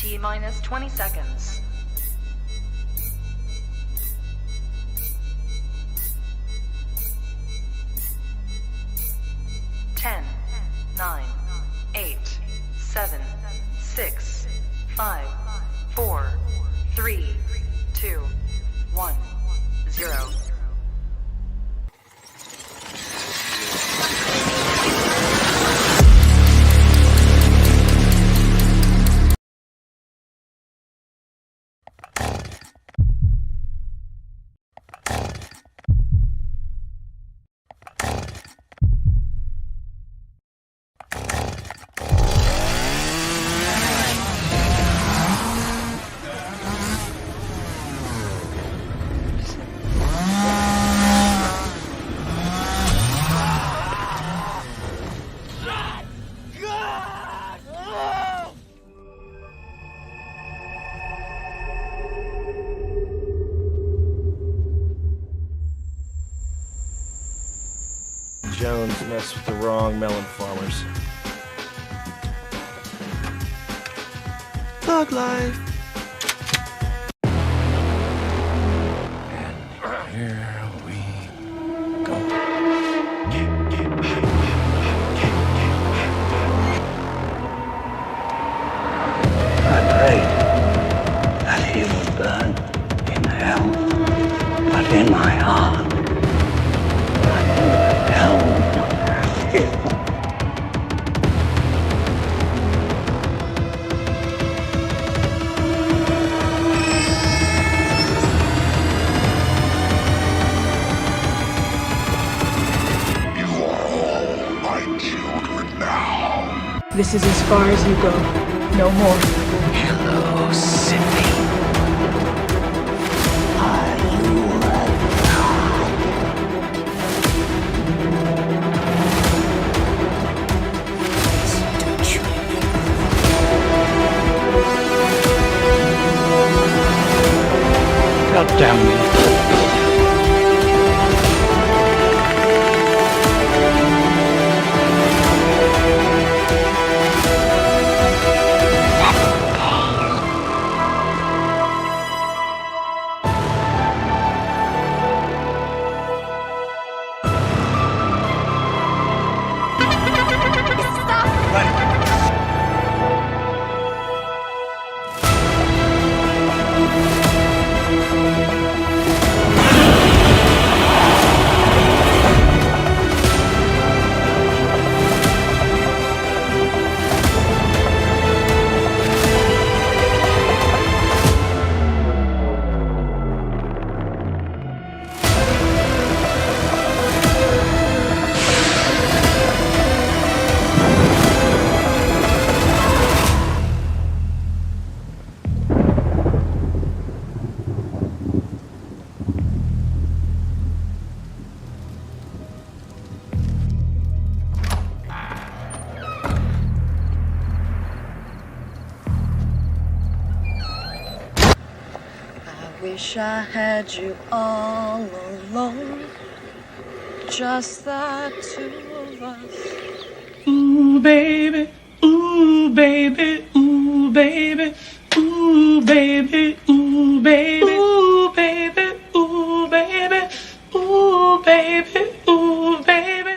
T-minus 20 seconds. 10, 9, 8, 7, 6, 5, 4, 3, 2, 1, 0. Jones messed with the wrong melon farmers. Thug life. And here we go. I prayed that he would burn in hell, but in my heart. This is as far as you go. No more. Hello, Sydney. Are you God damn you. Wish I had you all alone, just the two of us. Ooh, baby, ooh, baby, ooh, baby, ooh, baby, ooh, baby, ooh, baby, ooh, baby, ooh, baby, ooh, baby.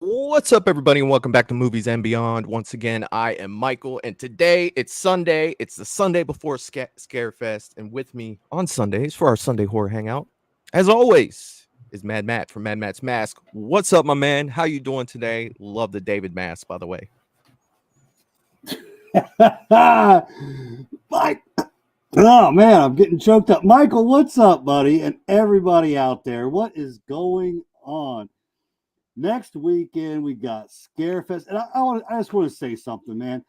What's up, everybody, and welcome back to Movies and Beyond. Once again, I am Michael, and today it's Sunday. It's the Sunday before Scarefest, and with me on Sundays for our Sunday horror hangout, as always, is Mad Matt from Mad Matt's Mask. What's up, my man? How you doing today? Love the David mask, by the way. Mike. Oh man, I'm getting choked up. Michael, what's up, buddy? And everybody out there, what is going on? Next weekend we got Scarefest, and I just want to say something, man.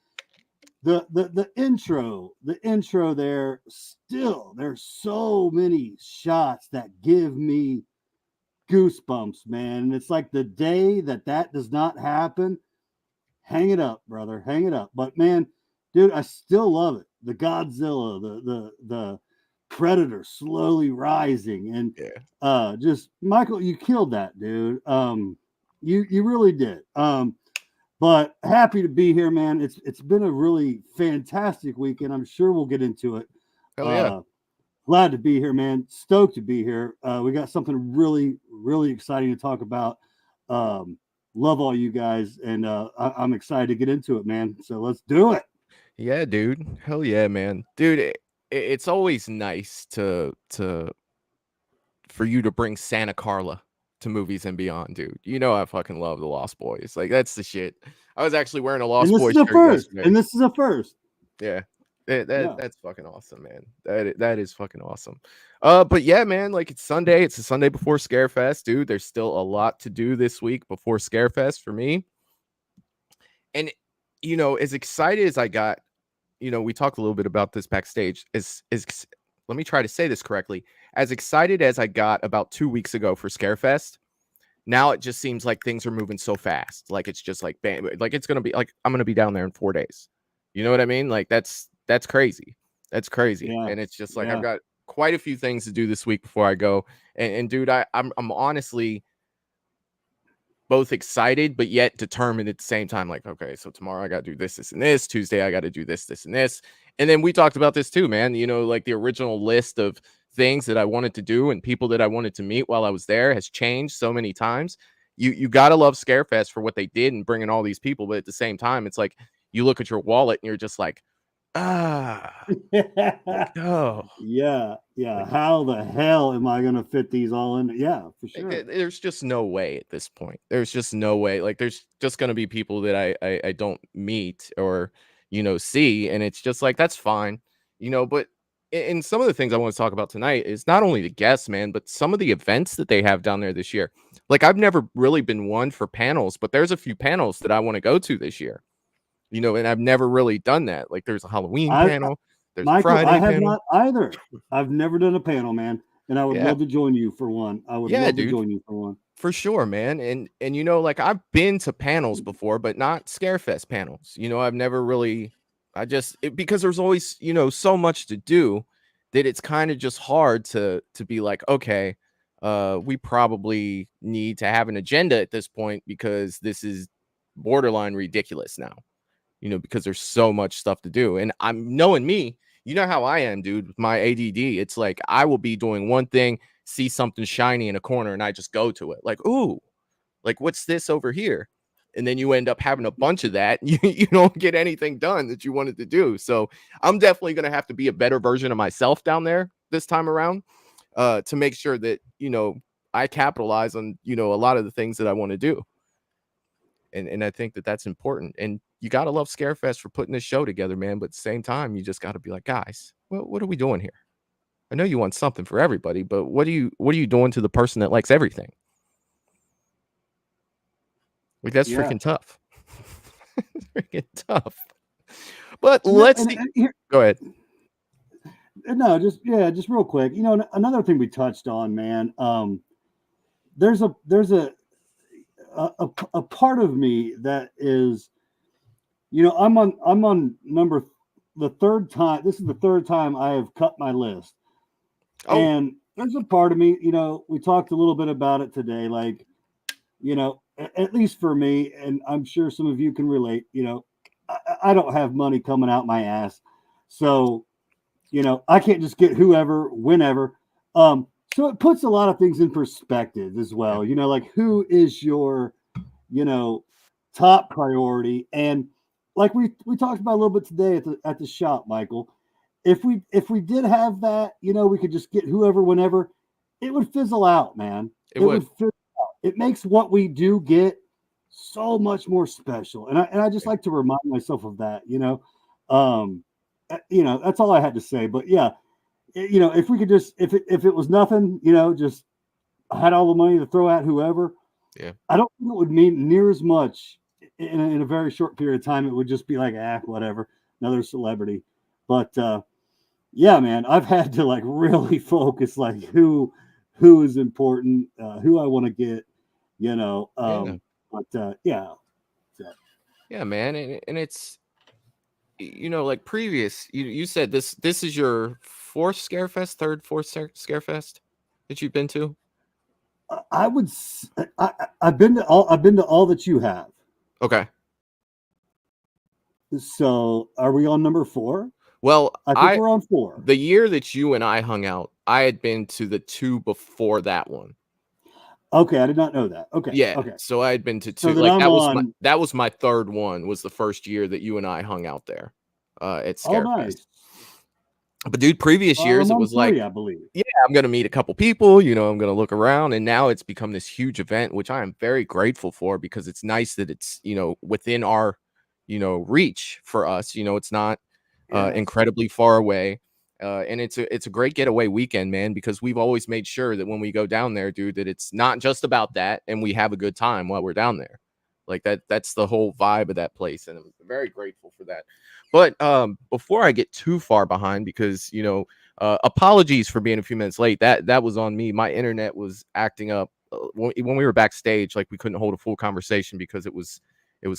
The intro there, still there's so many shots that give me goosebumps, man. And it's like the day that does not happen, hang it up, brother, hang it up. But man, dude, I still love it. The Godzilla, the Predator slowly rising, and just Michael, you killed that, dude. You really did. But happy to be here, man. It's been a really fantastic weekend. I'm sure we'll get into it. Hell yeah. Glad to be here, man. Stoked to be here. We got something really, really exciting to talk about. Love all you guys, and I'm excited to get into it, man. So let's do it. Yeah, dude. Hell yeah, man. Dude, it's always nice to for you to bring Santa Carla to Movies and Beyond, dude. You know I fucking love the Lost Boys. Like, that's the shit. I was actually wearing a Lost Boys shirt yesterday. And this is a first. Yeah. That's fucking awesome, man. That is fucking awesome. But yeah, man, like, it's Sunday. It's the Sunday before Scarefest, dude. There's still a lot to do this week before Scarefest for me. And you know, as excited as I got, you know, we talked a little bit about this backstage. Let me try to say this correctly. As excited as I got about 2 weeks ago for Scarefest, now it just seems like things are moving so fast. Like, it's just like, bam, like, it's gonna be like I'm gonna be down there in 4 days. You know what I mean? Like, that's crazy. That's crazy. Yeah. And it's just like, I've got quite a few things to do this week before I go. And dude, I'm honestly both excited but yet determined at the same time. Like, okay, so tomorrow I got to do this, and this. Tuesday I got to do this, and this. And then we talked about this too, man. You know, like, the original list of things that I wanted to do and people that I wanted to meet while I was there has changed so many times. You gotta love Scarefest for what they did and bringing all these people, but at the same time, it's like you look at your wallet and you're just like, oh, yeah. How the hell am I gonna fit these all in? Yeah, for sure. There's just no way at this point. There's just no way. Like, there's just gonna be people that I don't meet or, you know, see, and it's just like, that's fine, you know. But in some of the things I want to talk about tonight is not only the guests, man, but some of the events that they have down there this year. Like, I've never really been one for panels, but there's a few panels that I want to go to this year. You know, and I've never really done that. Like, there's a Halloween panel. There's Michael, a Friday I have panel. not either. I've never done a panel, man, and I would love to join you for one. I would love to join you for one. For sure, man. And you know, like, I've been to panels before, but not Scarefest panels. You know, I've never really. Because there's always, you know, so much to do that it's kind of just hard to be like, okay, we probably need to have an agenda at this point because this is borderline ridiculous now. You know, because there's so much stuff to do. And I'm knowing me, you know how I am, dude, with my ADD. It's like, I will be doing one thing, see something shiny in a corner, and I just go to it. Like, ooh, like, what's this over here? And then you end up having a bunch of that. And you don't get anything done that you wanted to do. So I'm definitely going to have to be a better version of myself down there this time around, to make sure that, you know, I capitalize on, you know, a lot of the things that I want to do. And I think that that's important. And you got to love Scarefest for putting this show together, man. But at the same time, you just got to be like, guys, what are we doing here? I know you want something for everybody, but what are you doing to the person that likes everything? Like, that's freaking tough. Freaking tough. But let's see. Go ahead. No, just real quick. You know, another thing we touched on, man. There's a part of me that is, you know, I'm on the third time. This is the third time I have cut my list. Oh. And there's a part of me, you know, we talked a little bit about it today. Like, you know, at least for me, and I'm sure some of you can relate, you know, I don't have money coming out my ass. So, you know, I can't just get whoever, whenever. So it puts a lot of things in perspective as well. You know, like, who is your, you know, top priority? And like we talked about a little bit today at the shop, Michael. If we did have that, you know, we could just get whoever, whenever. It would fizzle out, man. It would fizzle out. It makes what we do get so much more special. And I just like to remind myself of that, you know. You know, that's all I had to say. But yeah, you know, if we could just, if it was nothing, you know, just had all the money to throw at whoever. Yeah, I don't think it would mean near as much in a very short period of time. It would just be like, whatever, another celebrity. But yeah, man, I've had to like really focus, like who is important, who I want to get, you know. But yeah, man, and it's, you know, like, previous, you said this is your fourth Scarefest that you've been to. I've been to all that you have. Okay. So are we on number 4? Well, I think we're on 4. the year that you and I hung out, I had been to the 2 before that one. Okay, I did not know that. Okay, Yeah, okay. so I had been to 2. So then Like I'm on. that was my third one. Was the first year that you and I hung out there at Oh, Scarefest. nice. But dude, previous years I'm it on was 3, like, I believe. yeah, I'm gonna meet a couple people. You know, I'm gonna look around, and now it's become this huge event, which I am very grateful for because it's nice that it's within our reach for us. It's not Yes. incredibly far away. And it's a great getaway weekend, man, because we've always made sure that when we go down there, dude, that it's not just about that and we have a good time while we're down there. Like that's the whole vibe of that place. And I'm very grateful for that. But before I get too far behind, because apologies for being a few minutes late. That was on me. My internet was acting up when we were backstage, like we couldn't hold a full conversation because it was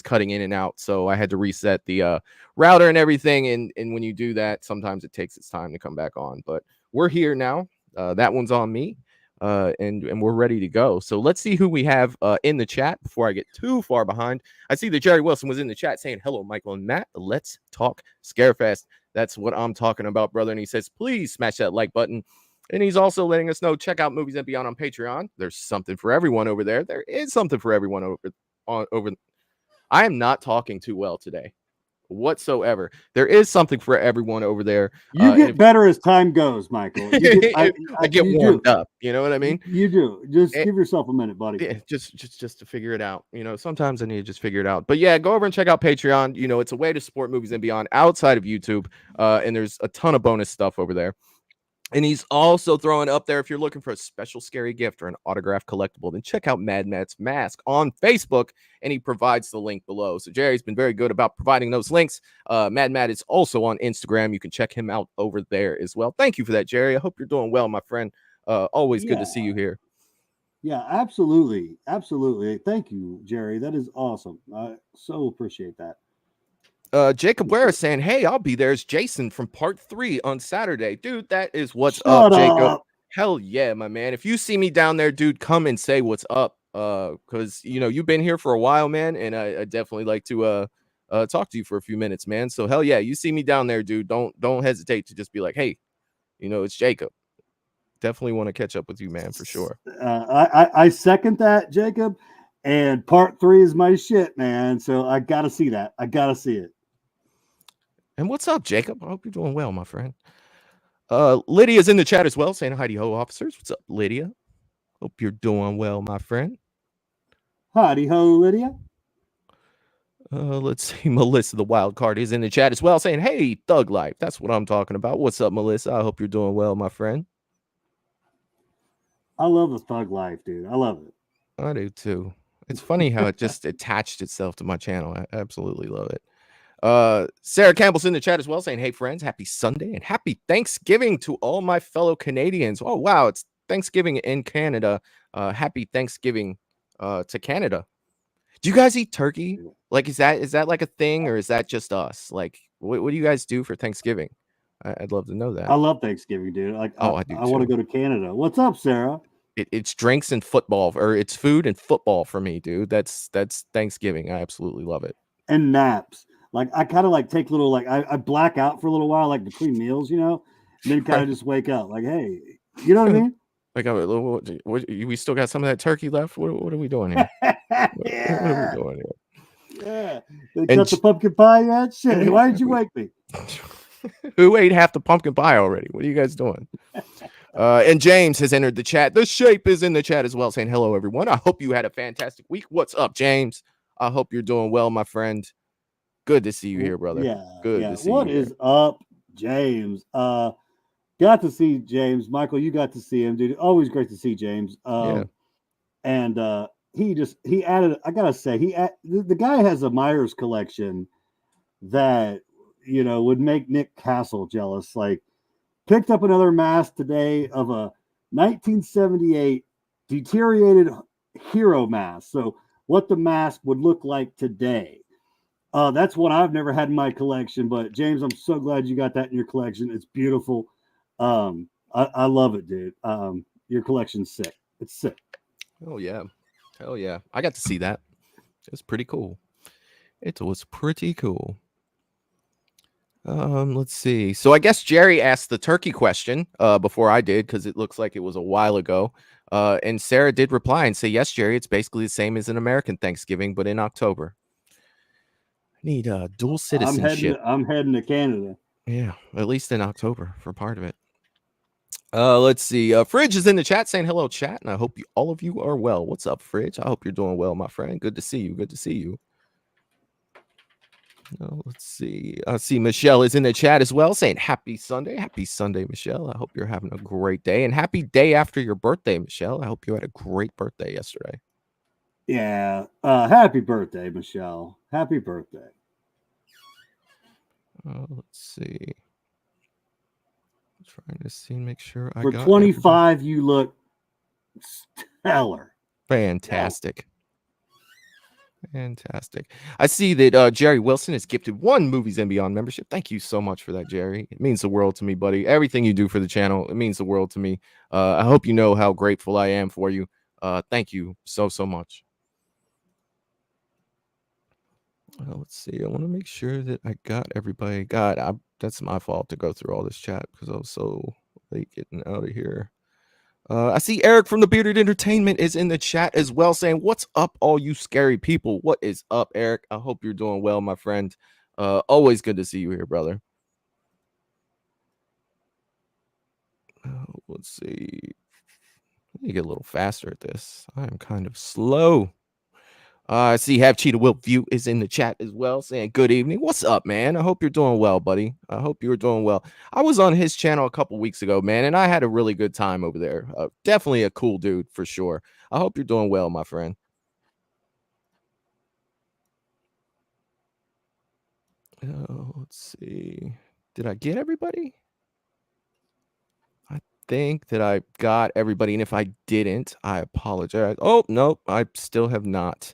cutting in and out. So I had to reset the router and everything. And when you do that, sometimes it takes its time to come back on. But we're here now. That one's on me. And we're ready to go. So let's see who we have in the chat before I get too far behind. I see that Jerry Wilson was in the chat saying, hello, Michael and Matt. Let's talk Scarefest. That's what I'm talking about, brother. And he says, please smash that like button. And he's also letting us know, check out Movies and Beyond on Patreon. There's something for everyone over there. There is something for everyone over. I am not talking too well today whatsoever. There is something for everyone over there. You get better as time goes, Michael. I get warmed up. You know what I mean? You do. Just give yourself a minute, buddy. Yeah, just to figure it out. Sometimes I need to just figure it out. But yeah, go over and check out Patreon. It's a way to support Movies and Beyond outside of YouTube. And there's a ton of bonus stuff over there. And he's also throwing up there, if you're looking for a special scary gift or an autographed collectible, then check out Mad Matt's Mask on Facebook, and he provides the link below. So Jerry's been very good about providing those links. Mad Matt is also on Instagram. You can check him out over there as well. Thank you for that, Jerry. I hope you're doing well, my friend. Always good to see you here. Yeah, absolutely. Absolutely. Thank you, Jerry. That is awesome. I so appreciate that. Jacob Ware is saying, hey, I'll be there as Jason from part 3 on Saturday. Dude, that is what's up, Jacob. Hell yeah, my man. If you see me down there, dude, come and say what's up. Because you've been here for a while, man, and I definitely like to talk to you for a few minutes, man. So hell yeah, you see me down there, dude. Don't hesitate to just be like, hey, it's Jacob. Definitely want to catch up with you, man, for sure. I second that, Jacob. And part 3 is my shit, man. So I gotta see that. I gotta see it. And what's up, Jacob? I hope you're doing well, my friend. Lydia's in the chat as well, saying hi to ho, officers. What's up, Lydia? Hope you're doing well, my friend. Howdy ho, Lydia. Let's see. Melissa, the wild card, is in the chat as well, saying, hey, Thug Life. That's what I'm talking about. What's up, Melissa? I hope you're doing well, my friend. I love the Thug Life, dude. I love it. I do too. It's funny how it just attached itself to my channel. I absolutely love it. Sarah Campbell's in the chat as well, saying, hey friends, happy Sunday and happy Thanksgiving to all my fellow Canadians. Oh wow, it's Thanksgiving in Canada. Happy Thanksgiving to Canada. Do you guys eat turkey? Like, is that like a thing, or is that just us? Like, what do you guys do for Thanksgiving? I'd love to know that. I love Thanksgiving, dude. Like, I do. I want to go to Canada. What's up, Sarah? It's drinks and football, or it's food and football for me, dude. That's Thanksgiving. I absolutely love it. And naps. Like, I kind of like take little, like, I black out for a little while, like between meals, and then kind of just wake up. Like, hey, you know what I mean? Like, we still got some of that turkey left. What are we doing here? Yeah. What are we doing here? Yeah. They cut the pumpkin pie yet? Shit. Why did you wake me? Who ate half the pumpkin pie already? What are you guys doing? And James has entered the chat. The Shape is in the chat as well, saying hello, everyone. I hope you had a fantastic week. What's up, James? I hope you're doing well, my friend. Good to see you here, brother. Yeah. Good to see you. What is up, James? Got to see James. Michael, you got to see him, dude. Always great to see James. And he added, I gotta say, the guy has a Myers collection that would make Nick Castle jealous. Like, picked up another mask today of a 1978 deteriorated hero mask. So what the mask would look like today. That's what I've never had in my collection. But James, I'm so glad you got that in your collection. It's beautiful. I love it, dude. Your collection's sick. It's sick. Oh yeah. Hell yeah. I got to see that. It was pretty cool. It was pretty cool. Let's see. So I guess Jerry asked the turkey question before I did, because it looks like it was a while ago. And Sarah did reply and say, yes, Jerry, it's basically the same as an American Thanksgiving, but in October. I need dual citizenship. I'm heading to Canada. Yeah, at least in October for part of it. Let's see. Fridge is in the chat saying hello, chat, and I hope all of you are well. What's up, Fridge? I hope you're doing well, my friend. Good to see you. Good to see you. Let's see. I see Michelle is in the chat as well saying happy Sunday. Happy Sunday, Michelle. I hope you're having a great day, and happy day after your birthday, Michelle. I hope you had a great birthday yesterday. Yeah. Happy birthday, Michelle. Happy birthday. Let's see. Trying to see, make sure I For got 25, everything. You look stellar. Fantastic. Fantastic. I see that Jerry Wilson has gifted 1 Movies and Beyond membership. Thank you so much for that, Jerry. It means the world to me, buddy. Everything you do for the channel, it means the world to me. I hope you know how grateful I am for you. Thank you so much. Let's see. I want to make sure that I got everybody. God, that's my fault to go through all this chat because I was so late getting out of here. I see Eric from the Bearded Entertainment is in the chat as well saying, what's up, all you scary people? What is up, Eric? I hope you're doing well, my friend. Always good to see you here, brother. Let's see. Let me get a little faster at this. I am kind of slow. I see Have Cheetah Will View is in the chat as well saying good evening. What's up, man? I hope you're doing well, buddy. I hope you're doing well. I was on his channel a couple weeks ago, man, and I had a really good time over there. Definitely a cool dude for sure. I hope you're doing well, my friend. Let's see. Did I get everybody? I think that I got everybody, and if I didn't, I apologize. Oh, no, I still have not.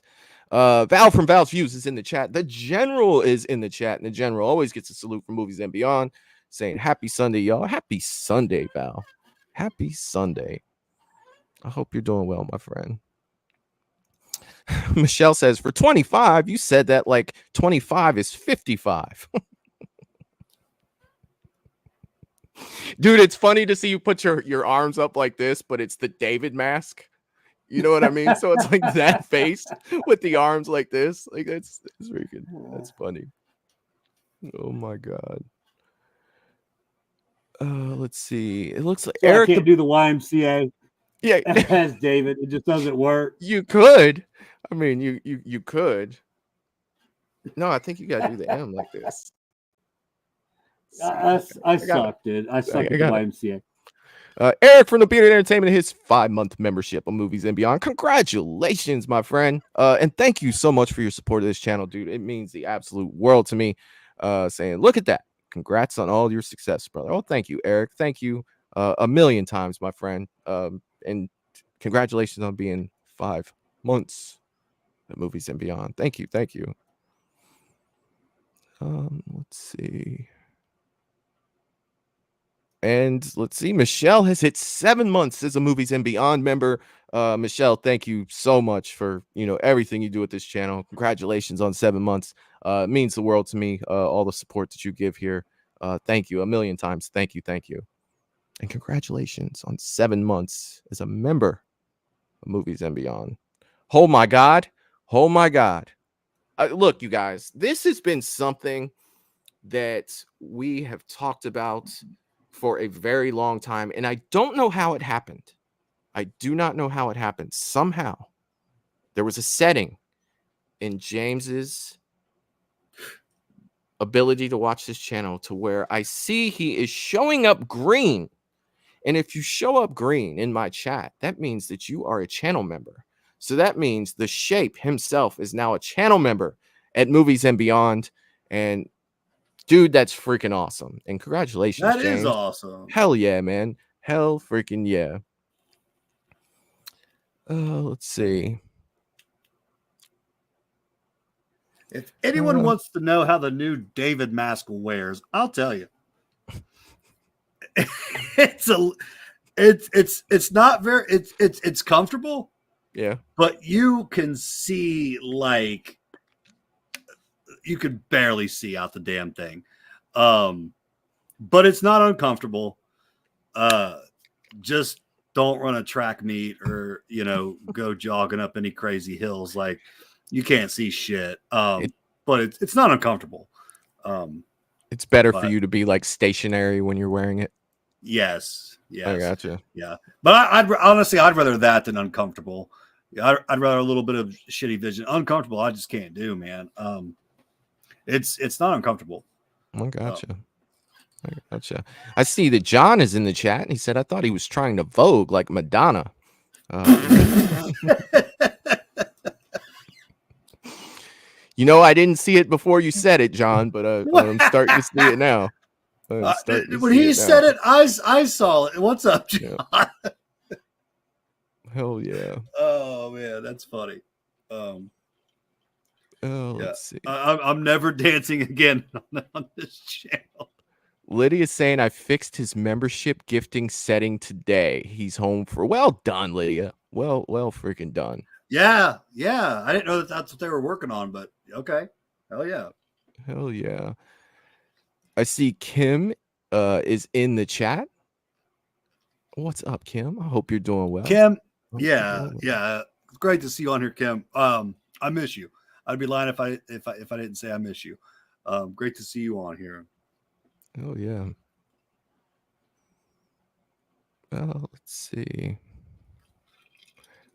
Val from Val's Views is in the chat. The General is in the chat, and the General always gets a salute from Movies and Beyond, saying happy Sunday, y'all. Happy Sunday, Val. Happy Sunday. I hope you're doing well, my friend. Michelle says, for 25, you said that like 25 is 55. Dude, it's funny to see you put your arms up like this, but it's the David mask. You know what I mean? So it's like that face with the arms like this. Like it's freaking, that's funny. Oh my God. Let's see. It looks like so Eric I can't do the YMCA. Yeah, as David. It just doesn't work. You could. I mean, you could. No, I think you gotta do the M like this. I sucked, dude. I sucked at the YMCA. Eric from the Bearded Entertainment, his 5-month membership on Movies and Beyond. Congratulations, my friend. And thank you so much for your support of this channel, dude. It means the absolute world to me. Saying, look at that. Congrats on all your success, brother. Oh, thank you, Eric. Thank you a million times, my friend. And congratulations on being 5 months at Movies and Beyond. Thank you. Thank you. Let's see. And let's see, Michelle has hit 7 months as a Movies and Beyond member. Michelle, thank you so much for, everything you do with this channel. Congratulations on 7 months. It means the world to me, all the support that you give here. Thank you a million times. Thank you. Thank you. And congratulations on 7 months as a member of Movies and Beyond. Oh my God. Oh my God. Look, you guys, this has been something that we have talked about for a very long time, and I don't know how it happened. I do not know how it happened. Somehow there was a setting in James's ability to watch this channel to where I see he is showing up green. And if you show up green in my chat, that means that you are a channel member. So that means the Shape himself is now a channel member at Movies and Beyond. And dude, that's freaking awesome. And congratulations, That James. is awesome. Hell yeah, man. Hell freaking yeah. Let's see. If anyone wants to know how the new David mask wears, I'll tell you. It's not very it's comfortable. Yeah. But you can see, like, you could barely see out the damn thing. But it's not uncomfortable. Just don't run a track meet or, go jogging up any crazy hills. Like, you can't see shit. But it's not uncomfortable. It's better for you to be like stationary when you're wearing it. Yes. I gotcha. Yeah. But I'd rather that than uncomfortable. I'd rather a little bit of shitty vision. Uncomfortable, I just can't do, man. It's not uncomfortable. I gotcha. I see that John is in the chat, and he said, I thought he was trying to Vogue like Madonna. I didn't see it before you said it, John, but I'm starting to see it now. When he said it, I saw it. What's up, John? Yeah. Hell yeah. Oh, man, that's funny. Let's see. I'm never dancing again on this channel. Lydia's saying I fixed his membership gifting setting today. He's home for well done, Lydia. Well freaking done. Yeah. I didn't know that's what they were working on, but okay. Hell yeah. I see Kim is in the chat. What's up, Kim? I hope you're doing well. Kim, yeah. It's great to see you on here, Kim. I miss you. I'd be lying if I didn't say I miss you. Great to see you on here. Oh yeah. Well, let's see.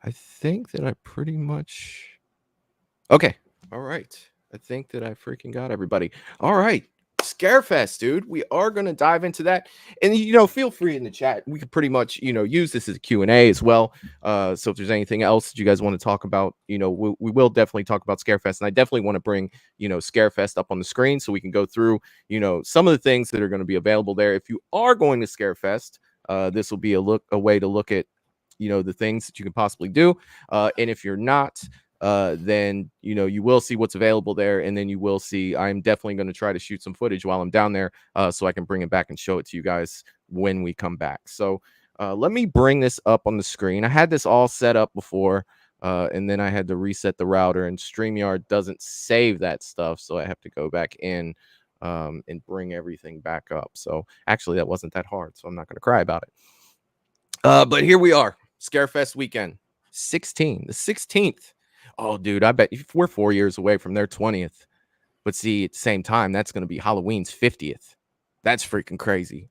I think that I pretty much. Okay. All right. I think that I freaking got everybody. All right. Scarefest, dude. We are going to dive into that. And, feel free in the chat. We could pretty much, use this as a Q&A as well. So if there's anything else that you guys want to talk about, we will definitely talk about Scarefest. And I definitely want to bring, Scarefest up on the screen so we can go through, some of the things that are going to be available there. If you are going to Scarefest, this will be a way to look at, the things that you can possibly do. And if you're not, then you will see what's available there, and then you will see I'm definitely going to try to shoot some footage while I'm down there, so I can bring it back and show it to you guys when we come back. So let me bring this up on the screen. I had this all set up before, and then I had to reset the router, and StreamYard doesn't save that stuff, so I have to go back in and bring everything back up. So actually that wasn't that hard, so I'm not going to cry about it. But here we are, Scarefest weekend, the 16th. Oh, dude, I bet we're 4 years away from their 20th. But see, at the same time, that's going to be Halloween's 50th. That's freaking crazy.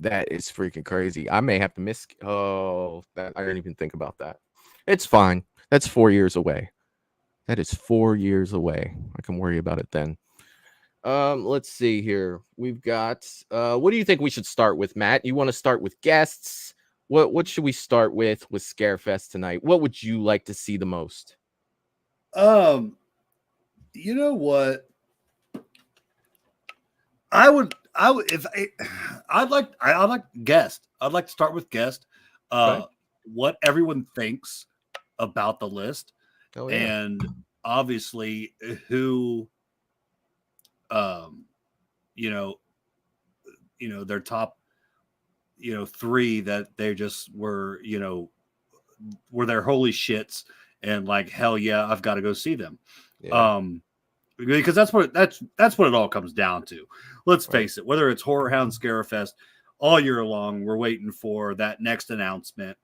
That is freaking crazy. I may have to miss. Oh, I didn't even think about that. It's fine. That's 4 years away. That is 4 years away. I can worry about it then. Let's see here. We've got. What do you think we should start with, Matt? You want to start with guests? What should we start with Scarefest tonight? What would you like to see the most? You know what? I'd like guest. I'd like to start with guest. Okay. What everyone thinks about the list, Oh, yeah. and obviously who, their top, three that they just were their holy shits. And like, hell yeah, I've got to go see them. Yeah. Because that's what it all comes down to. Let's face it, whether it's Horror Hound Scarefest, all year long, we're waiting for that next announcement.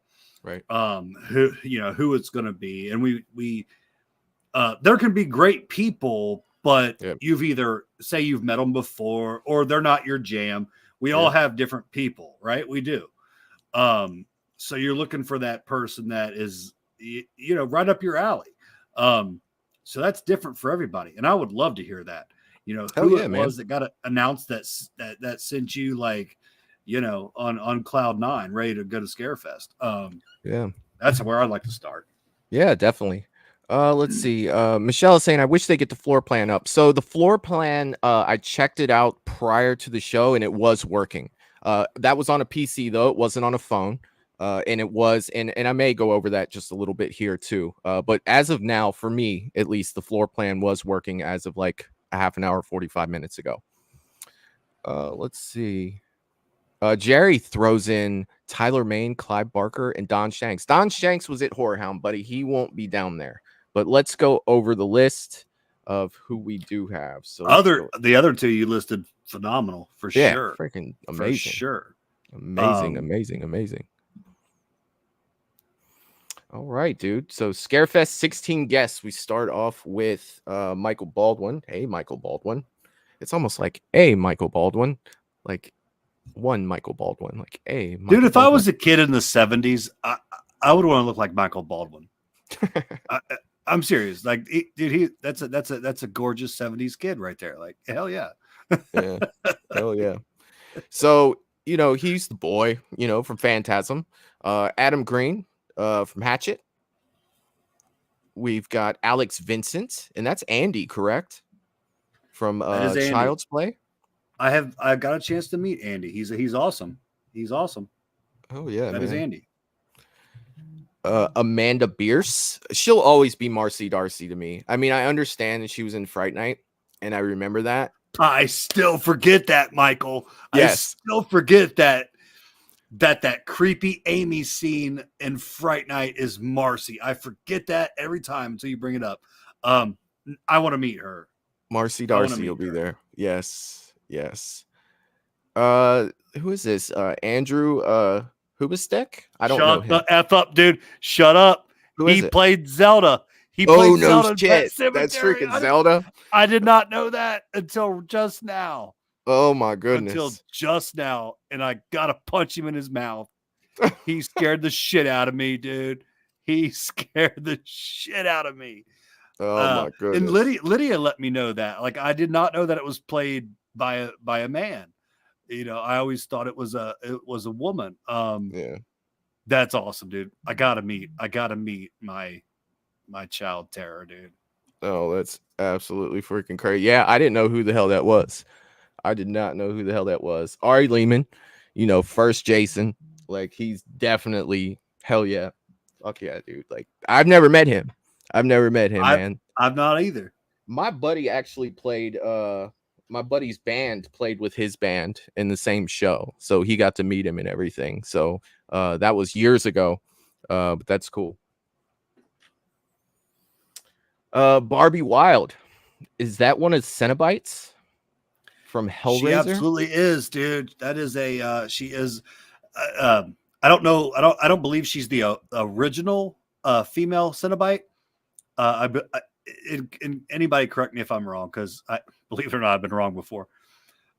Right. Who it's going to be. And we there can be great people, but you've either say you've met them before or they're not your jam. We all have different people, right? We do. So you're looking for that person that is, right up your alley. So that's different for everybody. And I would love to hear that, who it was that got announced that sent you like, on cloud 9, ready to go to Scarefest. That's where I'd like to start. Yeah, definitely. Let's see. Michelle is saying, I wish they get the floor plan up. So the floor plan, I checked it out prior to the show and it was working. That was on a PC though. It wasn't on a phone. And it was, and I may go over that just a little bit here too. But as of now, for me, at least the floor plan was working as of like a half an hour, 45 minutes ago. Let's see. Jerry throws in Tyler Main, Clive Barker, and Don Shanks. Don Shanks was at Horror Hound, buddy. He won't be down there. But let's go over the list. of who we do have. So the other two you listed, phenomenal for sure. Freaking amazing. For sure. Amazing. All right, dude. So Scarefest, 16 guests. We start off with Michael Baldwin. Hey, Michael Baldwin. It's almost like a Michael Baldwin, like one Michael Baldwin, like a Michael dude. If Baldwin. I was a kid in the 70s, I would want to look like Michael Baldwin. I'm serious. Like, dude, that's a gorgeous 70s kid right there. Like, hell yeah. Yeah. Hell yeah. So, he's the boy, from Phantasm. Adam Green from Hatchet. We've got Alex Vincent, and that's Andy, correct? From Child's Play. I've got a chance to meet Andy. He's awesome. He's awesome. Oh yeah, that is Andy. Amanda Bierce. She'll always be Marcy Darcy to me. I mean, I understand that she was in Fright Night, and I remember that. I still forget that, Michael. Yes. I still forget that creepy Amy scene in Fright Night is Marcy. I forget that every time until you bring it up. I want to meet her. Marcy Darcy will be there. Yes. Who is this? Andrew Hubestek? I don't know him. Shut the F up, dude. Shut up. He played Zelda. He played Zelda. Shit. That's freaking Zelda. I did not know that until just now. Oh my goodness. Until just now. And I gotta punch him in his mouth. He scared the shit out of me, dude. He scared the shit out of me. Oh my goodness. And Lydia let me know that. Like, I did not know that it was played by a man. I always thought it was a woman. Yeah. That's awesome, dude. I gotta meet my child terror, dude. Oh, that's absolutely freaking crazy. Yeah, I didn't know who the hell that was. I did not know who the hell that was. Ari Lehman, first Jason. Like, he's definitely hell yeah. Fuck yeah, dude. Like, I've never met him, man. I've not either. My buddy actually played my buddy's band played with his band in the same show. So he got to meet him and everything. So that was years ago. But that's cool. Barbie Wilde. Is that one of Cenobites from Hellraiser? She absolutely is, dude. That is she is I don't know. I don't believe she's the original female Cenobite. Anybody correct me if I'm wrong, because I believe it or not, I've been wrong before.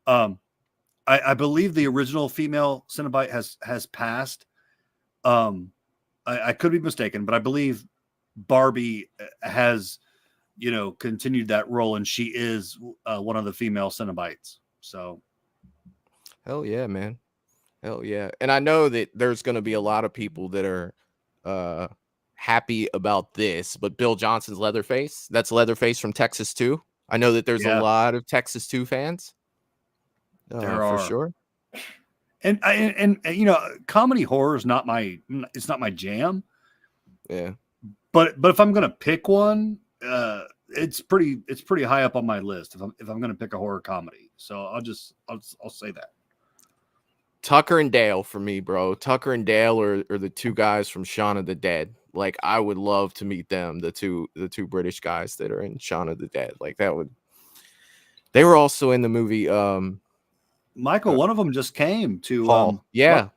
I believe the original female Cenobite has passed. I could be mistaken, but I believe Barbie has, continued that role, and she is one of the female Cenobites. So, hell yeah, man. Hell yeah. And I know that there's going to be a lot of people that are happy about this, but Bill Johnson's Leatherface, that's Leatherface from Texas 2. I know that there's a lot of Texas 2 fans. There are, for sure. And comedy horror is not my jam. Yeah. But if I'm gonna pick one, it's pretty high up on my list if I'm gonna pick a horror comedy. So I'll say that. Tucker and Dale for me, bro. Tucker and Dale are the two guys from Shaun of the Dead. Like, I would love to meet them, the two British guys that are in Shaun of the Dead. Like, that would. They were also in the movie. Michael, one of them just came to. Paul. Yeah.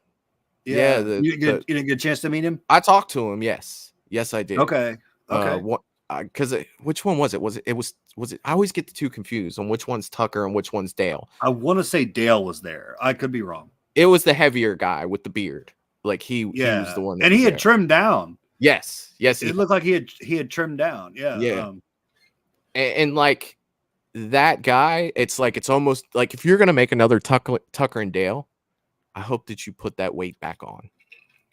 You didn't get a chance to meet him? I talked to him. Yes, I did. Okay. Because which one was it? Was it? I always get the two confused on which one's Tucker and which one's Dale. I want to say Dale was there. I could be wrong. It was the heavier guy with the beard. Like, he was the one. And he had trimmed down. Yes. It looked like he had trimmed down. Yeah. Yeah. And like that guy, it's almost like if you're gonna make another Tucker and Dale, I hope that you put that weight back on.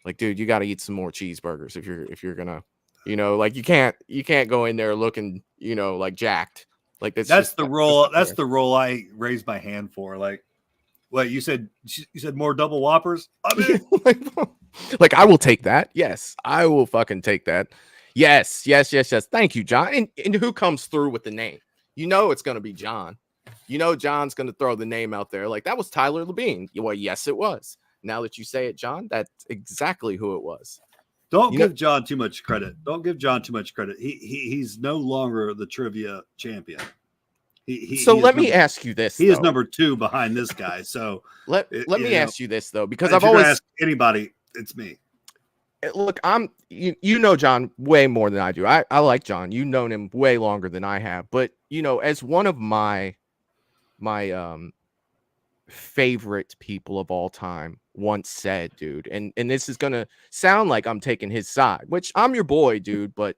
Like, dude, you got to eat some more cheeseburgers if you're gonna, like you can't go in there looking, like jacked. Like that's the role. That's the role I raised my hand for. Like, what you said more double whoppers. I mean, like, I will take that. Yes, I will fucking take that. Yes. Thank you, John. And who comes through with the name? It's gonna be John. John's gonna throw the name out there. Like, that was Tyler Labine. Well, yes, it was. Now that you say it, John, that's exactly who it was. Don't give John too much credit. Don't give John too much credit. He's no longer the trivia champion. Let me ask you this. He is number 2 behind this guy. So let me ask you this though, because if I've you're always gonna ask anybody, it's me. Look, you know John way more than I do. I like John. You've known him way longer than I have. But as one of my favorite people of all time once said, dude, and this is gonna sound like I'm taking his side, which I'm your boy, dude, but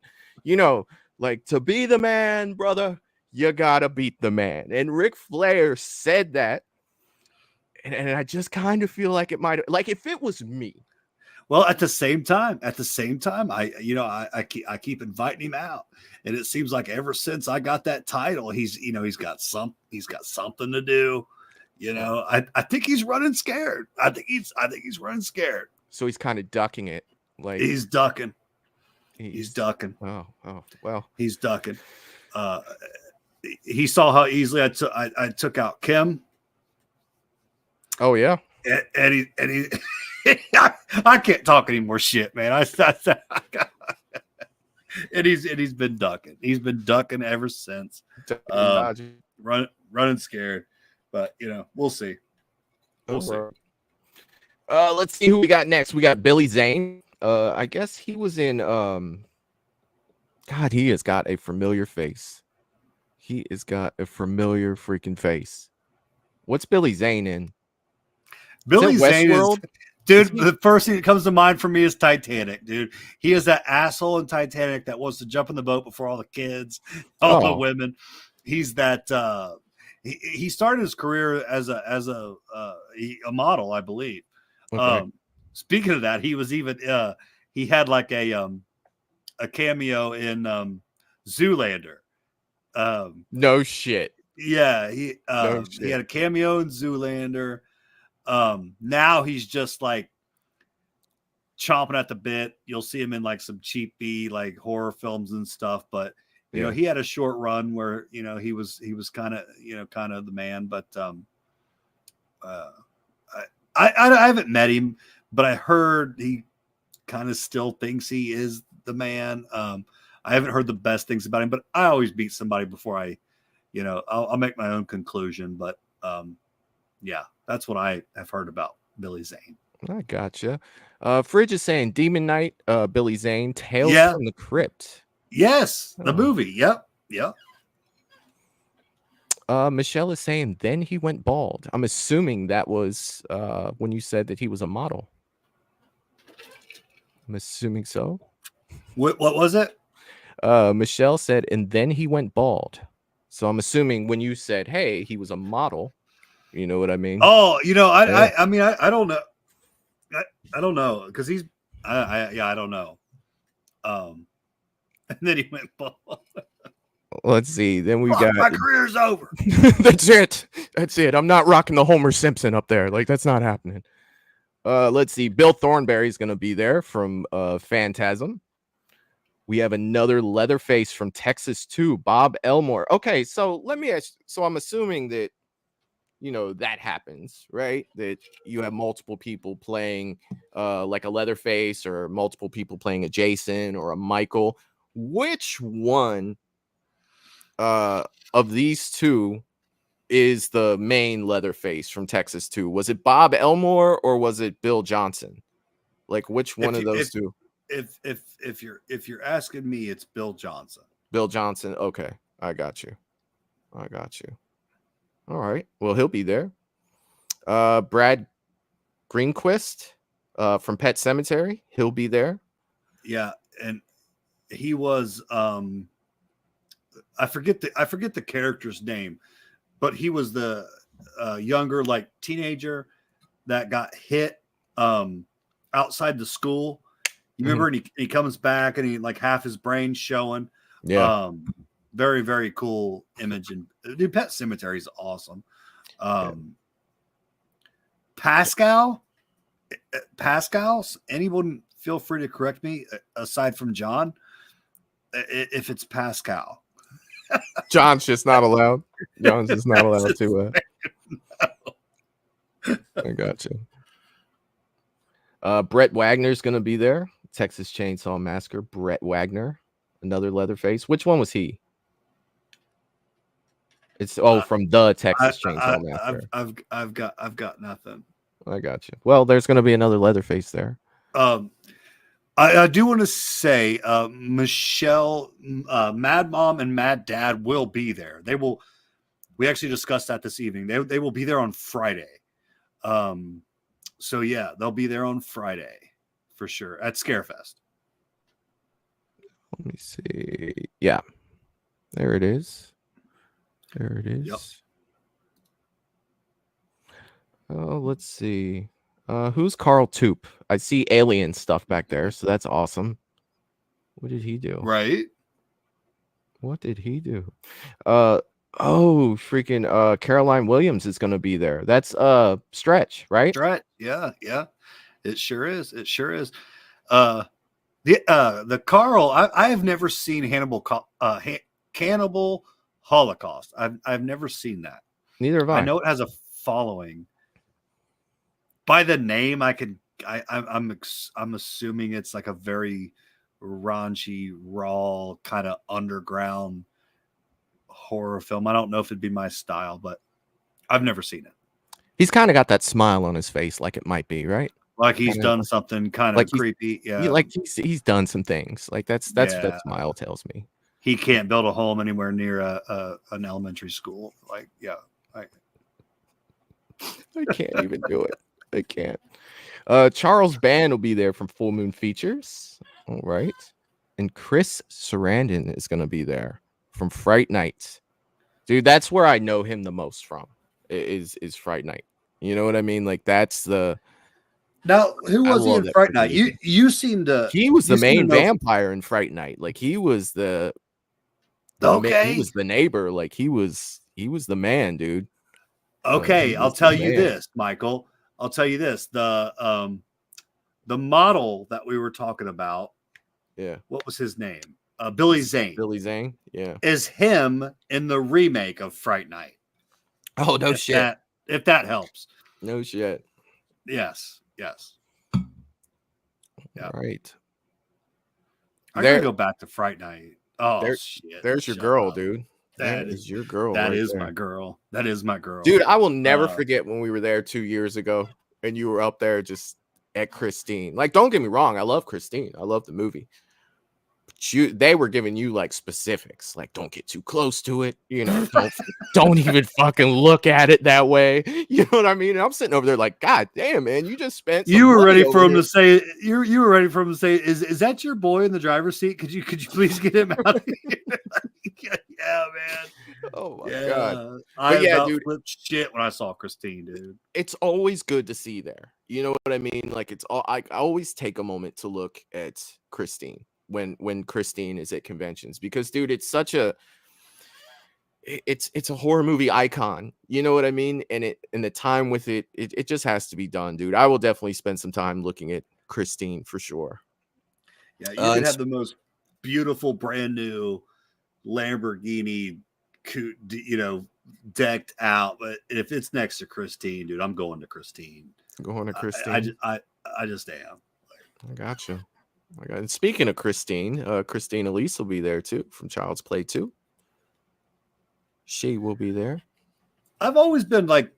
like, to be the man, brother, you gotta beat the man. And Ric Flair said that, and I just kind of feel like it might, like, if it was me. Well, at the same time, I keep inviting him out, and it seems like ever since I got that title, he's got something to do. I think he's running scared. I think he's running scared. So he's kind of ducking it. Like, he's ducking. He's ducking. Oh, well. He's ducking. He saw how easily I took out Kim. Oh yeah. And he I can't talk any more shit, man. And he's been ducking. He's been ducking ever since. Running scared. But we'll see. We'll see. Let's see who we got next. We got Billy Zane. I guess he was in God, he has got a familiar face. He has got a familiar freaking face. What's Billy Zane in? Billy Zane is, dude, the first thing that comes to mind for me is Titanic, dude. He is that asshole in Titanic that wants to jump in the boat before all the kids, all the women. He's that he started his career as a model, I believe. Okay. Speaking of that, he was even he had like a cameo in Zoolander. No shit. Yeah, he had a cameo in Zoolander. Now he's just like chomping at the bit. You'll see him in like some cheapy like horror films and stuff, but he had a short run where he was kind of the man, but I haven't met him, but I heard he kind of still thinks he is the man. I haven't heard the best things about him, but I always beat somebody before I'll make my own conclusion. But yeah, that's what I have heard about Billy Zane. I gotcha. Fridge is saying Demon Knight, Billy Zane, Tales from the Crypt. Yes, the movie. Yep. Michelle is saying then he went bald. I'm assuming that was when you said that he was a model. I'm assuming so. What was it? Michelle said, and then he went bald. So I'm assuming when you said, hey, he was a model, you know what I mean? Oh, I mean, I don't know. I don't know. Because he's, I don't know. And then he went bald. Let's see. Then we got my career's over. That's it. I'm not rocking the Homer Simpson up there. Like, that's not happening. Let's see. Bill Thornberry's gonna be there from Phantasm. We have another Leatherface from Texas 2, Bob Elmore. Okay, so let me ask. So I'm assuming that that happens, right? That you have multiple people playing like a Leatherface, or multiple people playing a Jason or a Michael. Which one of these two is the main Leatherface from Texas 2? Was it Bob Elmore or was it Bill Johnson? Like, which one of those two? If you're asking me, it's Bill Johnson. Bill Johnson. Okay, I got you. All right. Well, he'll be there. Brad Greenquist from Pet Sematary. He'll be there. Yeah, and he was I forget the character's name, but he was the younger, like, teenager that got hit outside the school. You remember? And he comes back and he, like, half his brain showing. Yeah. Very, very cool image. And dude, Pet Sematary is awesome. Pascal, anyone feel free to correct me aside from John if it's Pascal. John's just not allowed. John's just not allowed to. I got you. Brett Wagner's going to be there. Texas Chainsaw Massacre, Brett Wagner, another Leatherface. Which one was he? It's from the Texas Chainsaw Massacre. I've got nothing. I got you. Well, there's going to be another Leatherface there. I do want to say Michelle, Mad Mom and Mad Dad will be there. They will. We actually discussed that this evening. They will be there on Friday. So yeah, they'll be there on Friday for sure at Scarefest. Let me see. Yeah, there it is. There it is. Yep. Oh, let's see. Who's Carl Toop? I see alien stuff back there, so that's awesome. What did he do? Right. What did he do? Freaking Caroline Williams is gonna be there. That's Stretch, right? Stretch. Yeah. It sure is. It sure is. The Carl, I have never seen Cannibal Holocaust. I've never seen that. Neither have I. I know it has a following. By the name, I'm assuming it's like a very raunchy, raw kind of underground horror film. I don't know if it'd be my style, but I've never seen it. He's kind of got that smile on his face, like it might be, right? Like he's done something kind of creepy. Yeah, like he's done some things. Like that's what that smile tells me. He can't build a home anywhere near an elementary school. Like, yeah, I can't even do it. I can't. Charles Band will be there from Full Moon Features. All right. And Chris Sarandon is going to be there from Fright Night. Dude, that's where I know him the most from, is Fright Night. You know what I mean? Like, that's the... Now, who was he in Fright Night? You seem to... He was the main vampire in Fright Night. Like, he was the... Okay. He was the neighbor. Like, he was the man, dude. Okay, I'll tell you this, Michael. I'll tell you this. The model that we were talking about, yeah. What was his name? Billy Zane. Billy Zane, yeah. Is him in the remake of Fright Night. Oh, no shit. If that helps. No shit. Yes. Yeah. All right. I'm going to go back to Fright Night. Oh, shit. There's your girl, dude. That is your girl. That is my girl. That is my girl. Dude, I will never forget when we were there 2 years ago and you were up there just at Christine. Like, don't get me wrong. I love Christine. I love the movie. But they were giving you like specifics. Like, don't get too close to it. You know, don't even fucking look at it that way. You know what I mean? And I'm sitting over there like, God damn, man, you just spent. You were ready for him to say. You were ready for him to say, "Is that your boy in the driver's seat? Could you please get him out of here?" Yeah, man. Oh my god. I dude, flipped shit when I saw Christine, dude. It's always good to see there. You know what I mean? Like, it's all. I always take a moment to look at Christine when Christine is at conventions, because dude, it's such a. It's a horror movie icon. You know what I mean? And the time with it just has to be done, dude. I will definitely spend some time looking at Christine for sure. Yeah, you could have the most beautiful brand new Lamborghini, you know, decked out, but if it's next to Christine, dude, I'm going to Christine. I just am. I got you. And speaking of Christine, Christine Elise will be there too from Child's Play 2. She will be there. I've always been like,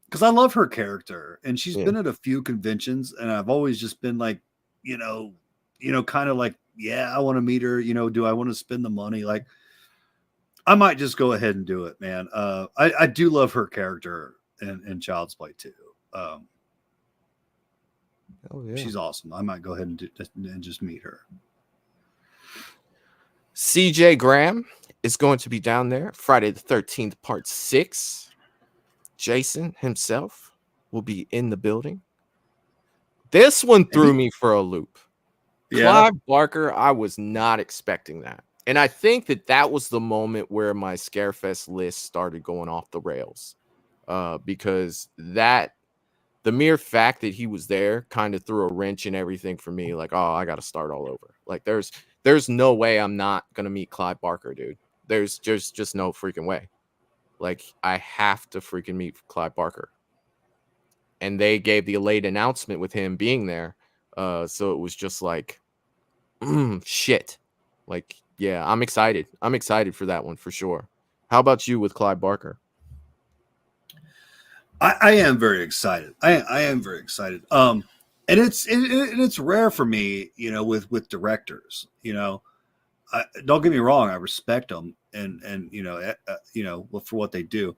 because I love her character, and she's been at a few conventions, and I've always just been like, you know, kind of like, yeah, I want to meet her. You know, do I want to spend the money? Like, I might just go ahead and do it, man. I do love her character in Child's Play 2. She's awesome. I might go ahead and just meet her. CJ Graham is going to be down there Friday the 13th, part 6. Jason himself will be in the building. This one threw me for a loop. Yeah. Clive Barker, I was not expecting that. And I think that was the moment where my Scarefest list started going off the rails. Because the mere fact that he was there kind of threw a wrench in everything for me. Like, oh, I got to start all over. Like, there's no way I'm not going to meet Clive Barker, dude. There's just no freaking way. Like, I have to freaking meet Clive Barker. And they gave the late announcement with him being there. So it was just like, Shit. Like, yeah, I'm excited. I'm excited for that one for sure. How about you with Clive Barker? I am very excited. I am very excited. And it's rare for me, with directors. Don't get me wrong. I respect them, and for what they do.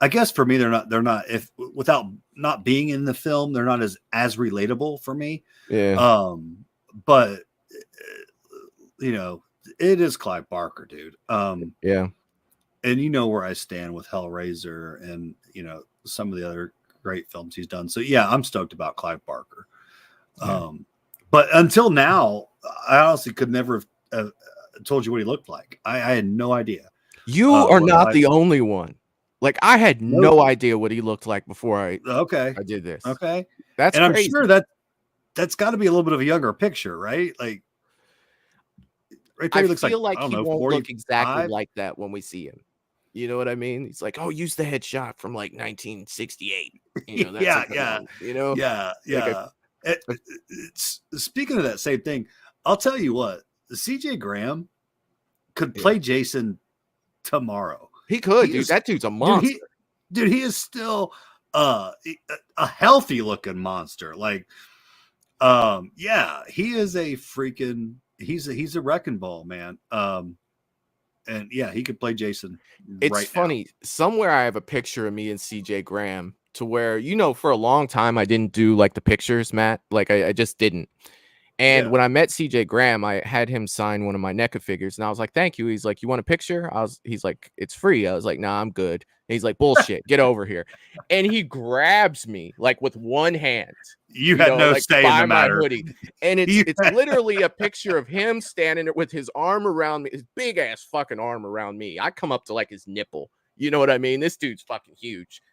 I guess for me, they're not if without not being in the film, they're not as relatable for me. Yeah. But it is Clive Barker, dude. Yeah. And you know where I stand with Hellraiser and some of the other great films he's done. So yeah, I'm stoked about Clive Barker. Yeah. But until now, I honestly could never have told you what he looked like. I had no idea. You are not the only one. Like, I had no idea what he looked like before I did this. Okay. That's and crazy. I'm sure that's got to be a little bit of a younger picture, right? Like, right there, I he looks feel like he won't 45. look exactly like that when we see him. You know what I mean? He's like, oh, use the headshot from like 1968. That's Yeah. Speaking of that same thing, I'll tell you what, CJ Graham could play Jason tomorrow. He could, dude. That dude's a monster. Dude, he is still a healthy looking monster. Like, he is a freaking he's a wrecking ball, man. And yeah, he could play Jason. It's funny. Somewhere I have a picture of me and CJ Graham to where, for a long time I didn't do like the pictures, Matt. Like I just didn't. And when I met CJ Graham, I had him sign one of my NECA figures, and I was like, "Thank you." He's like, "You want a picture?" He's like, "It's free." I was like, "Nah, I'm good." And he's like, "Bullshit, get over here!" And he grabs me like with one hand. You had no say in the matter. My hoodie, and it's literally a picture of him standing there with his arm around me, his big ass fucking arm around me. I come up to like his nipple. You know what I mean? This dude's fucking huge.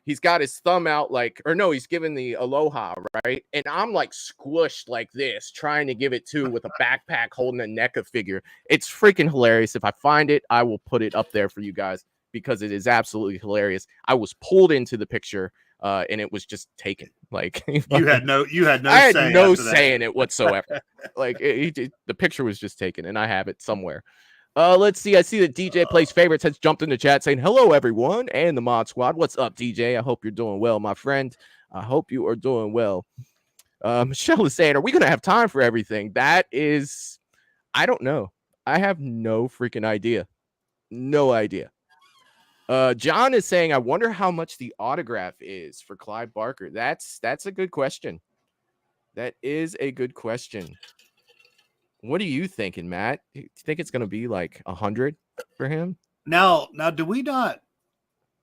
He's got his thumb out he's giving the aloha, right? And I'm like squished like this, trying to give it to with a backpack holding a NECA figure. It's freaking hilarious. If I find it, I will put it up there for you guys because it is absolutely hilarious. I was pulled into the picture and it was just taken. Like you had no I had no say in it whatsoever. Like the picture was just taken and I have it somewhere. Let's see. I see that DJ Plays Favorites has jumped in the chat saying, hello, everyone, and the Mod Squad. What's up, DJ? I hope you're doing well, my friend. I hope you are doing well. Michelle is saying, are we going to have time for everything? That is, I don't know. I have no freaking idea. No idea. John is saying, I wonder how much the autograph is for Clive Barker. That's a good question. That is a good question. What are you thinking, Matt? Do you think it's going to be like 100 for him? Now,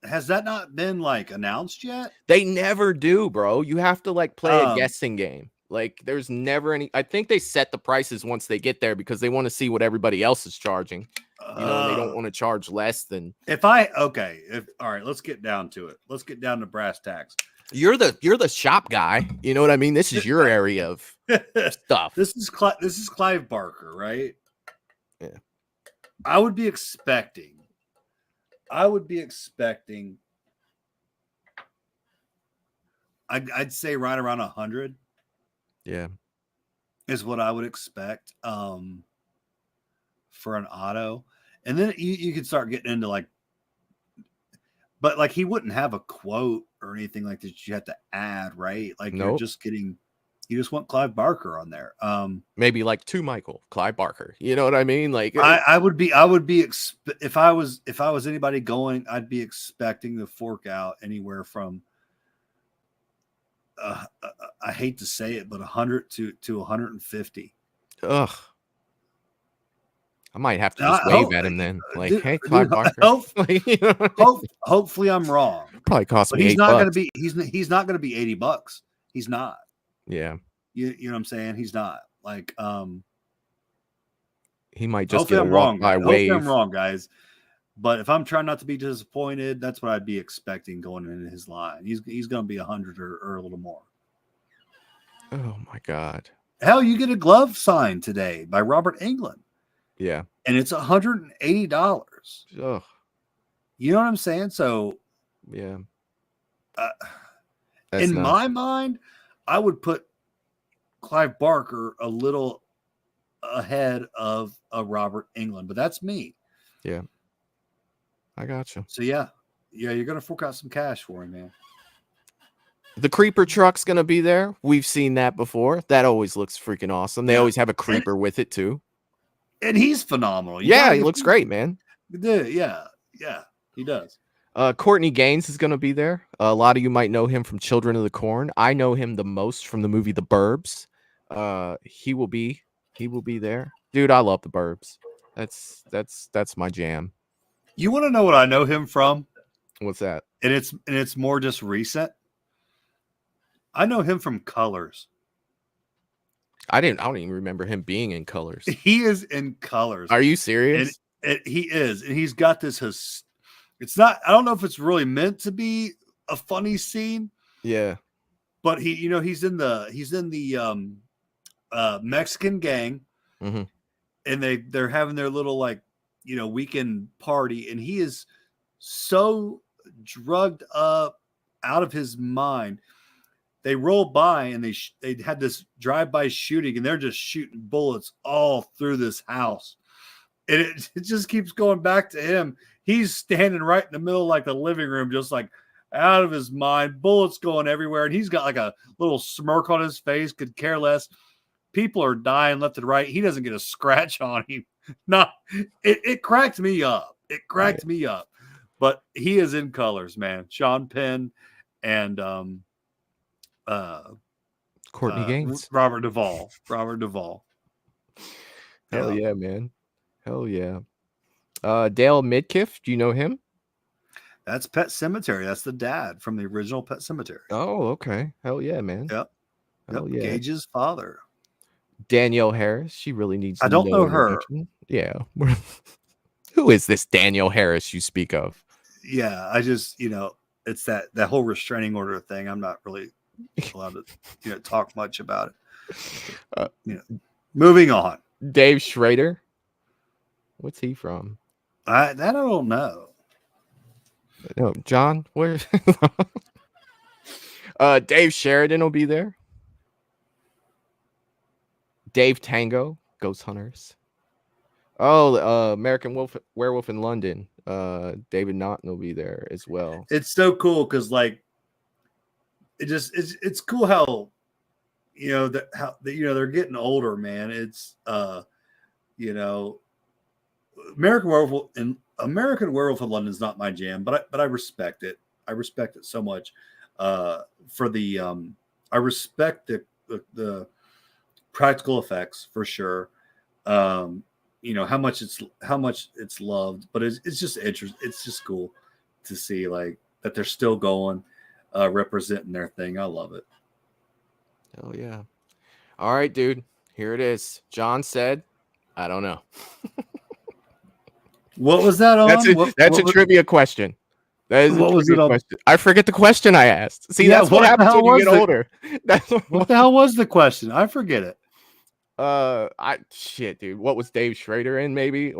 has that not been like announced yet? They never do, bro. You have to like play a guessing game. Like there's never any, I think they set the prices once they get there because they want to see what everybody else is charging. And they don't want to charge less than. All right, let's get down to it. Let's get down to brass tacks. You're the shop guy. You know what I mean? This is your area of stuff. This is Clive Barker, right? Yeah. I would be expecting. I'd say right around 100. Yeah, is what I would expect for an auto, and then you could start getting into like. But like he wouldn't have a quote or anything like that you have to add, right? Like nope. you just want Clive Barker on there. Maybe like to Michael, Clive Barker. You know what I mean? Like I would be if I was anybody going, I'd be expecting to fork out anywhere from I hate to say it, but 100 to 150. Ugh. I might have to just wave at him then. Like, hey, Clive Barker. Hopefully I'm wrong. Probably cost me $8. He's not going to be. He's not going to be $80. He's not. Yeah. You know what I'm saying? He's not. Like, he might just hopefully get I'm wrong. Hopefully I'm wrong, guys. But if I'm trying not to be disappointed, that's what I'd be expecting going into his line. He's going to be 100 or a little more. Oh my God. Hell, you get a glove signed today by Robert Englund. Yeah. And it's $180. Ugh. You know what I'm saying? So, yeah. In my mind, I would put Clive Barker a little ahead of Robert Englund, but that's me. Yeah, I got you. So yeah, you're gonna fork out some cash for him, man. The creeper truck's gonna be there. We've seen that before. That always looks freaking awesome. They always have a creeper with it too. And he's phenomenal. Yeah, he looks great, man. Yeah, he does. Courtney Gaines is gonna be there. A lot of you might know him from Children of the Corn. I know him the most from the movie The Burbs. He will be there. Dude, I love The Burbs. That's my jam. You want to know what I know him from? What's that? And it's more just recent. I know him from Colors. I don't even remember him being in Colors. He is in Colors. Are you serious? And he is, and he's got this. It's not. I don't know if it's really meant to be a funny scene. Yeah, but he's in the Mexican gang, mm-hmm. and they're having their little weekend party, and he is so drugged up, out of his mind. They roll by and they had this drive-by shooting, and they're just shooting bullets all through this house. And it just keeps going back to him. He's standing right in the middle, like the living room, just like out of his mind, bullets going everywhere. And he's got like a little smirk on his face, could care less. People are dying left and right. He doesn't get a scratch on him. It cracked me up. It cracked me up. But he is in Colors, man. Sean Penn and Courtney Gaines. Robert Duvall. Hell yeah, man. Hell yeah. Dale Midkiff, do you know him? That's Pet Sematary. That's the dad from the original Pet Sematary. Oh, okay. Hell yeah, man. Yep. Hell yeah. Gage's father. Danielle Harris. She really needs. I don't know her. Yeah. Who is this Danielle Harris you speak of? Yeah, I just it's that whole restraining order thing. I'm not really allowed to talk much about it. Moving on. Dave Schrader. What's he from? I don't know. No, John. Where? Dave Sheridan will be there. Dave Tango, Ghost Hunters. Oh, American Werewolf in London. David Naughton will be there as well. It's so cool because it's cool how they're getting older, man. It's American Werewolf in London is not my jam, but I respect it. I respect it so much. I respect the practical effects for sure. How much it's loved, but it's just interesting. It's just cool to see that they're still going, representing their thing. I love it. Hell yeah. All right, dude. Here it is. John said, I don't know. What was that on? That's a trivia question. That is what was it on? Question. I forget the question I asked. See, that's what happens when you get older. What the hell was the question? I forget it. Shit, dude. What was Dave Schrader in? Maybe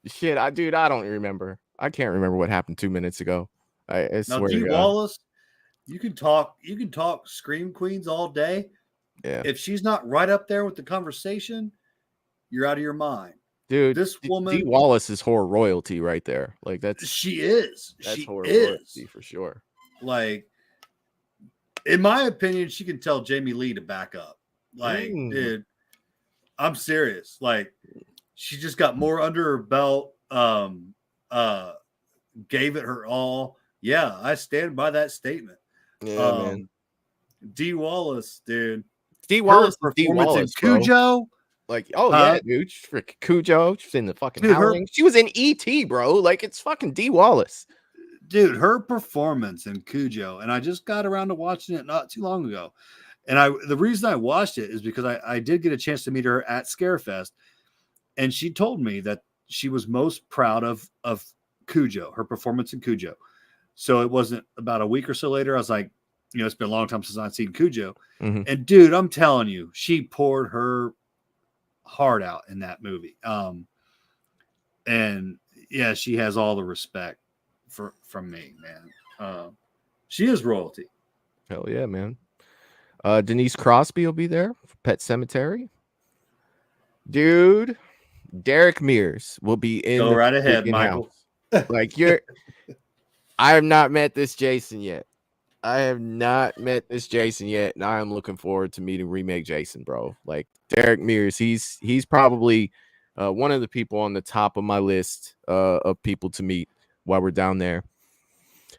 shit. I don't remember. I can't remember what happened 2 minutes ago. I swear to God. Wallace, you can talk Scream Queens all day. Yeah. If she's not right up there with the conversation, you're out of your mind. Dude, this woman, Dee Wallace is horror royalty right there. She is. That's she horror is royalty for sure. In my opinion, she can tell Jamie Lee to back up. Dude, I'm serious. She just got more under her belt. Gave it her all. Yeah, I stand by that statement. Yeah, man. Dee Wallace, dude. Dee Wallace, Dee Wallace, Cujo. Yeah, dude. She's freaking Cujo. She's in the fucking Howling. She was in E.T., bro. It's fucking Dee Wallace. Dude, her performance in Cujo, and I just got around to watching it not too long ago. And the reason I watched it is because I did get a chance to meet her at Scarefest, and she told me that she was most proud of Cujo, her performance in Cujo. So it wasn't about a week or so later. I was like, it's been a long time since I've seen Cujo. Mm-hmm. And dude, I'm telling you, she poured her heart out in that movie. And yeah, she has all the respect from me, man. She is royalty. Hell yeah, man. Denise Crosby will be there for Pet Cemetery. Dude, Derek Mears will be in Go the right ahead, freaking Michael. house. Like I have not met this Jason yet. And I am looking forward to meeting remake Jason, bro. Like Derek Mears, he's probably one of the people on the top of my list of people to meet while we're down there.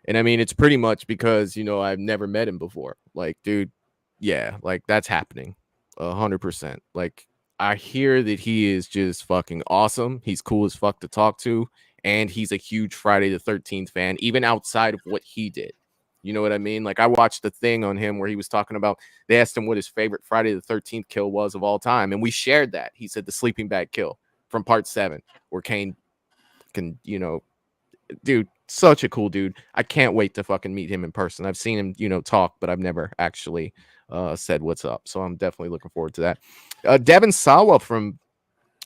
And I mean, it's pretty much because, I've never met him before. Like, dude, yeah, like that's happening 100%. Like, I hear that he is just fucking awesome. He's cool as fuck to talk to. And he's a huge Friday the 13th fan, even outside of what he did. You know what I mean? Like, I watched the thing on him where he was talking about, they asked him what his favorite Friday the 13th kill was of all time. And we shared that. He said the sleeping bag kill from part 7, where Kane can, dude, such a cool dude. I can't wait to fucking meet him in person. I've seen him, talk, but I've never actually said what's up. So I'm definitely looking forward to that. Devin Sawa from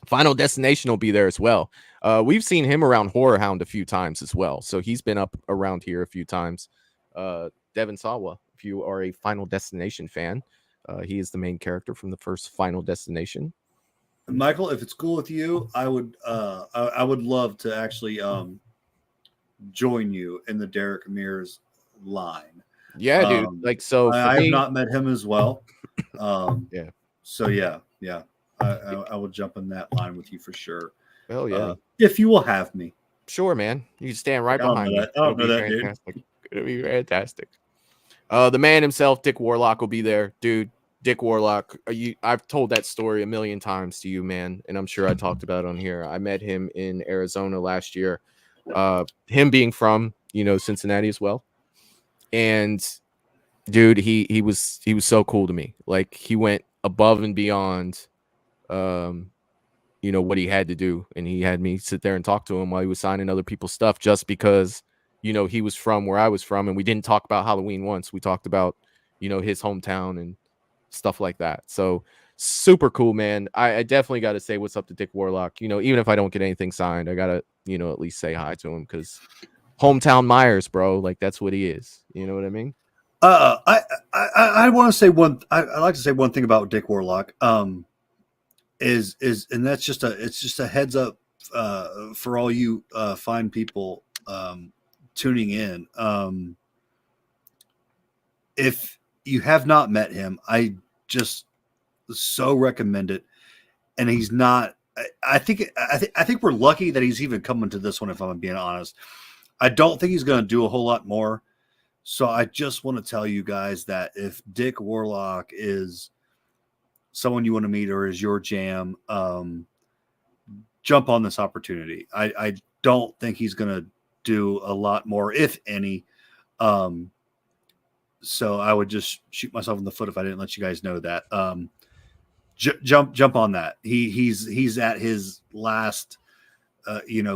Final Destination will be there as well. We've seen him around Horror Hound a few times as well. So he's been up around here a few times. Devin Sawa, if you are a Final Destination fan, he is the main character from the first Final Destination. Michael, if it's cool with you, I would love to actually join you in the Derek Mears line. Yeah, dude. Like, so I have not met him as well. Yeah. So yeah. I will jump in that line with you for sure. Oh yeah. If you will have me. Sure, man. You can stand right behind me. I don't know that, dude. It'll be fantastic. The man himself, Dick Warlock, will be there, dude. Dick Warlock. I've told that story a million times to you, man, and I'm sure I talked about it on here. I met him in Arizona last year. Him being from Cincinnati as well, and dude, he was so cool to me. Like, he went above and beyond, what he had to do, and he had me sit there and talk to him while he was signing other people's stuff, just because he was from where I was from, and we didn't talk about Halloween once. We talked about his hometown and stuff like that. So super cool, man. I definitely got to say what's up to Dick Warlock. Even if I don't get anything signed, I gotta at least say hi to him, because hometown Myers, bro. Like, that's what he is. You know what I mean? I want to say one. I like to say one thing about Dick Warlock. Is and that's just a heads up for all you fine people tuning in. If you have not met him, I just so recommend it. And he's not. I think we're lucky that he's even coming to this one, if I'm being honest. I don't think he's going to do a whole lot more. So I just want to tell you guys that if Dick Warlock is someone you want to meet or is your jam, jump on this opportunity. I don't think he's going to do a lot more, if any. So I would just shoot myself in the foot if I didn't let you guys know that. Jump on that. He's at his last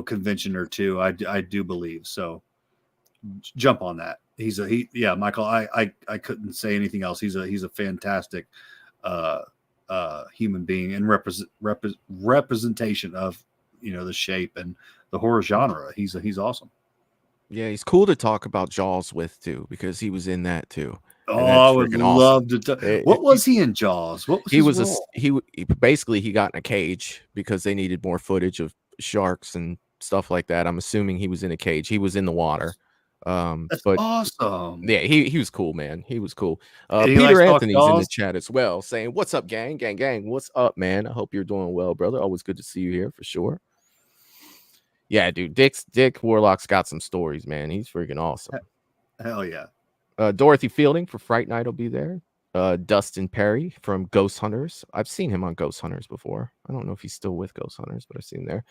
convention or two, I do believe. So jump on that. Michael, I couldn't say anything else. He's a fantastic human being and representation of the shape and the horror genre. He's awesome. Yeah, he's cool to talk about Jaws with too, because he was in that too. Oh, I would love to. What was he in Jaws? What was he was role? He basically got in a cage because they needed more footage of sharks and stuff like that. I'm assuming he was in a cage. He was in the water. That's but awesome. Yeah, he was cool, man. He was cool. Peter Anthony's in the chat as well, saying, "What's up, gang? Gang. What's up, man? I hope you're doing well, brother. Always good to see you here for sure." Yeah, dude. Dick Warlock's got some stories, man. He's freaking awesome. Hell yeah. Dorothy Fielding for Fright Night will be there. Dustin Perry from Ghost Hunters. I've seen him on Ghost Hunters before. I don't know if he's still with Ghost Hunters, but I've seen him there.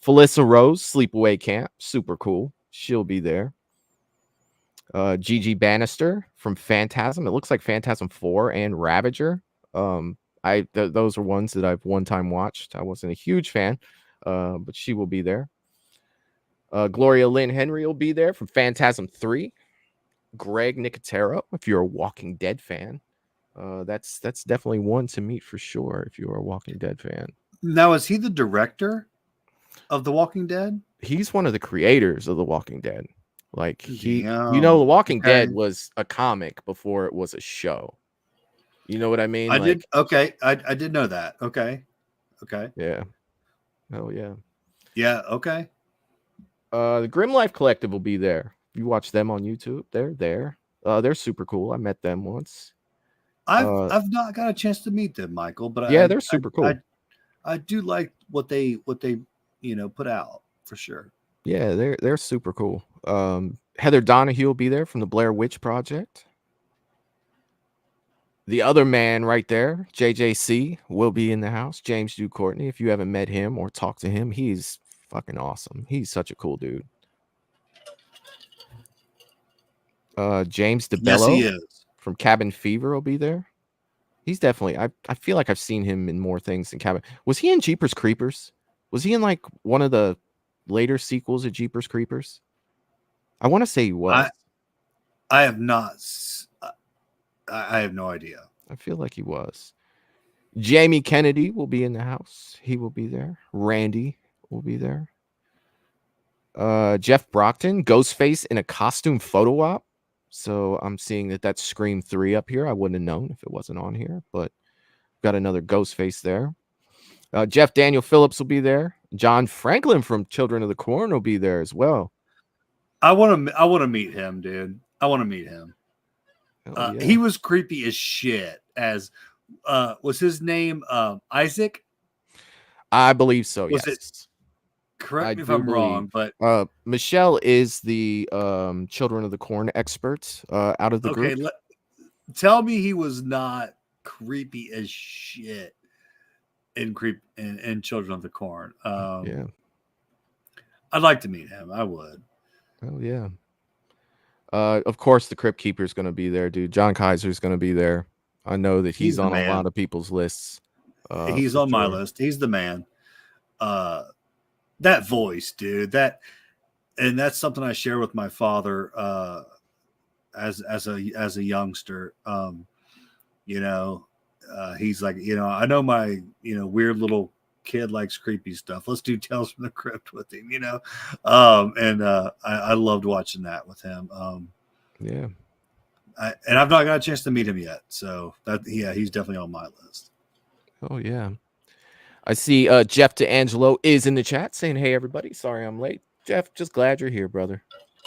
Felissa Rose, Sleepaway Camp. Super cool. She'll be there. Gigi Bannister from Phantasm. It looks like Phantasm 4 and Ravager. Those are ones that I've one time watched. I wasn't a huge fan, but she will be there. Gloria Lynn Henry will be there from Phantasm 3. Greg Nicotero, if you're a Walking Dead fan. That's definitely one to meet for sure if you are a Walking Dead fan. Now, is he the director of The Walking Dead? He's one of the creators of The Walking Dead. Like, The Walking Dead was a comic before it was a show. You know what I mean? I Like, did. Okay, I did know that. Okay. yeah. Oh yeah. Yeah. Okay. The Grim Life Collective will be there. You watch them on YouTube. They're there. They're super cool. I met them once. I've not got a chance to meet them, Michael, but Yeah, they're super cool. I do like what they put out for sure. Yeah, they're super cool. Heather Donahue will be there from the Blair Witch Project. The other man right there, JJC, will be in the house. James Dew Courtney. If you haven't met him or talked to him, he's fucking awesome. He's such a cool dude. James DeBello Yes, he is. from Cabin Fever will be there. He's definitely. I feel like I've seen him in more things than Cabin. Was he in Jeepers Creepers? Was he in like one of the later sequels of Jeepers Creepers? I want to say he was. I have not. I have no idea. I feel like he was. Jamie Kennedy will be in the house. He will be there. Randy will be there. Jeff Brockton, Ghostface in a costume photo op. So I'm seeing that that's Scream 3 up here. I wouldn't have known if it wasn't on here, but got another Ghostface there. Jeff Daniel Phillips will be there. John Franklin from Children of the Corn will be there as well. I want to meet him, dude. I want to meet him. Yeah. He was creepy as shit. As was his name Isaac? I believe so. Was yes. it? Correct me if I'm wrong, but Michelle is the Children of the Corn expert out of the group. Tell me he was not creepy as shit in Children of the Corn. Yeah, I'd like to meet him. I would. Oh yeah. Of course, the Crypt Keeper is going to be there, dude. John Kaiser is going to be there. I know that he's on a lot of people's lists. He's on my list. He's the man. That voice, dude. That's something I share with my father as a youngster. He's like, I know my weird little kid likes creepy stuff. Let's do Tales from the Crypt with him, I loved watching that with him. Yeah. And I've not got a chance to meet him yet. So he's definitely on my list. Oh yeah. I see Jeff DeAngelo is in the chat saying, "Hey everybody, sorry I'm late." Jeff, just glad you're here, brother.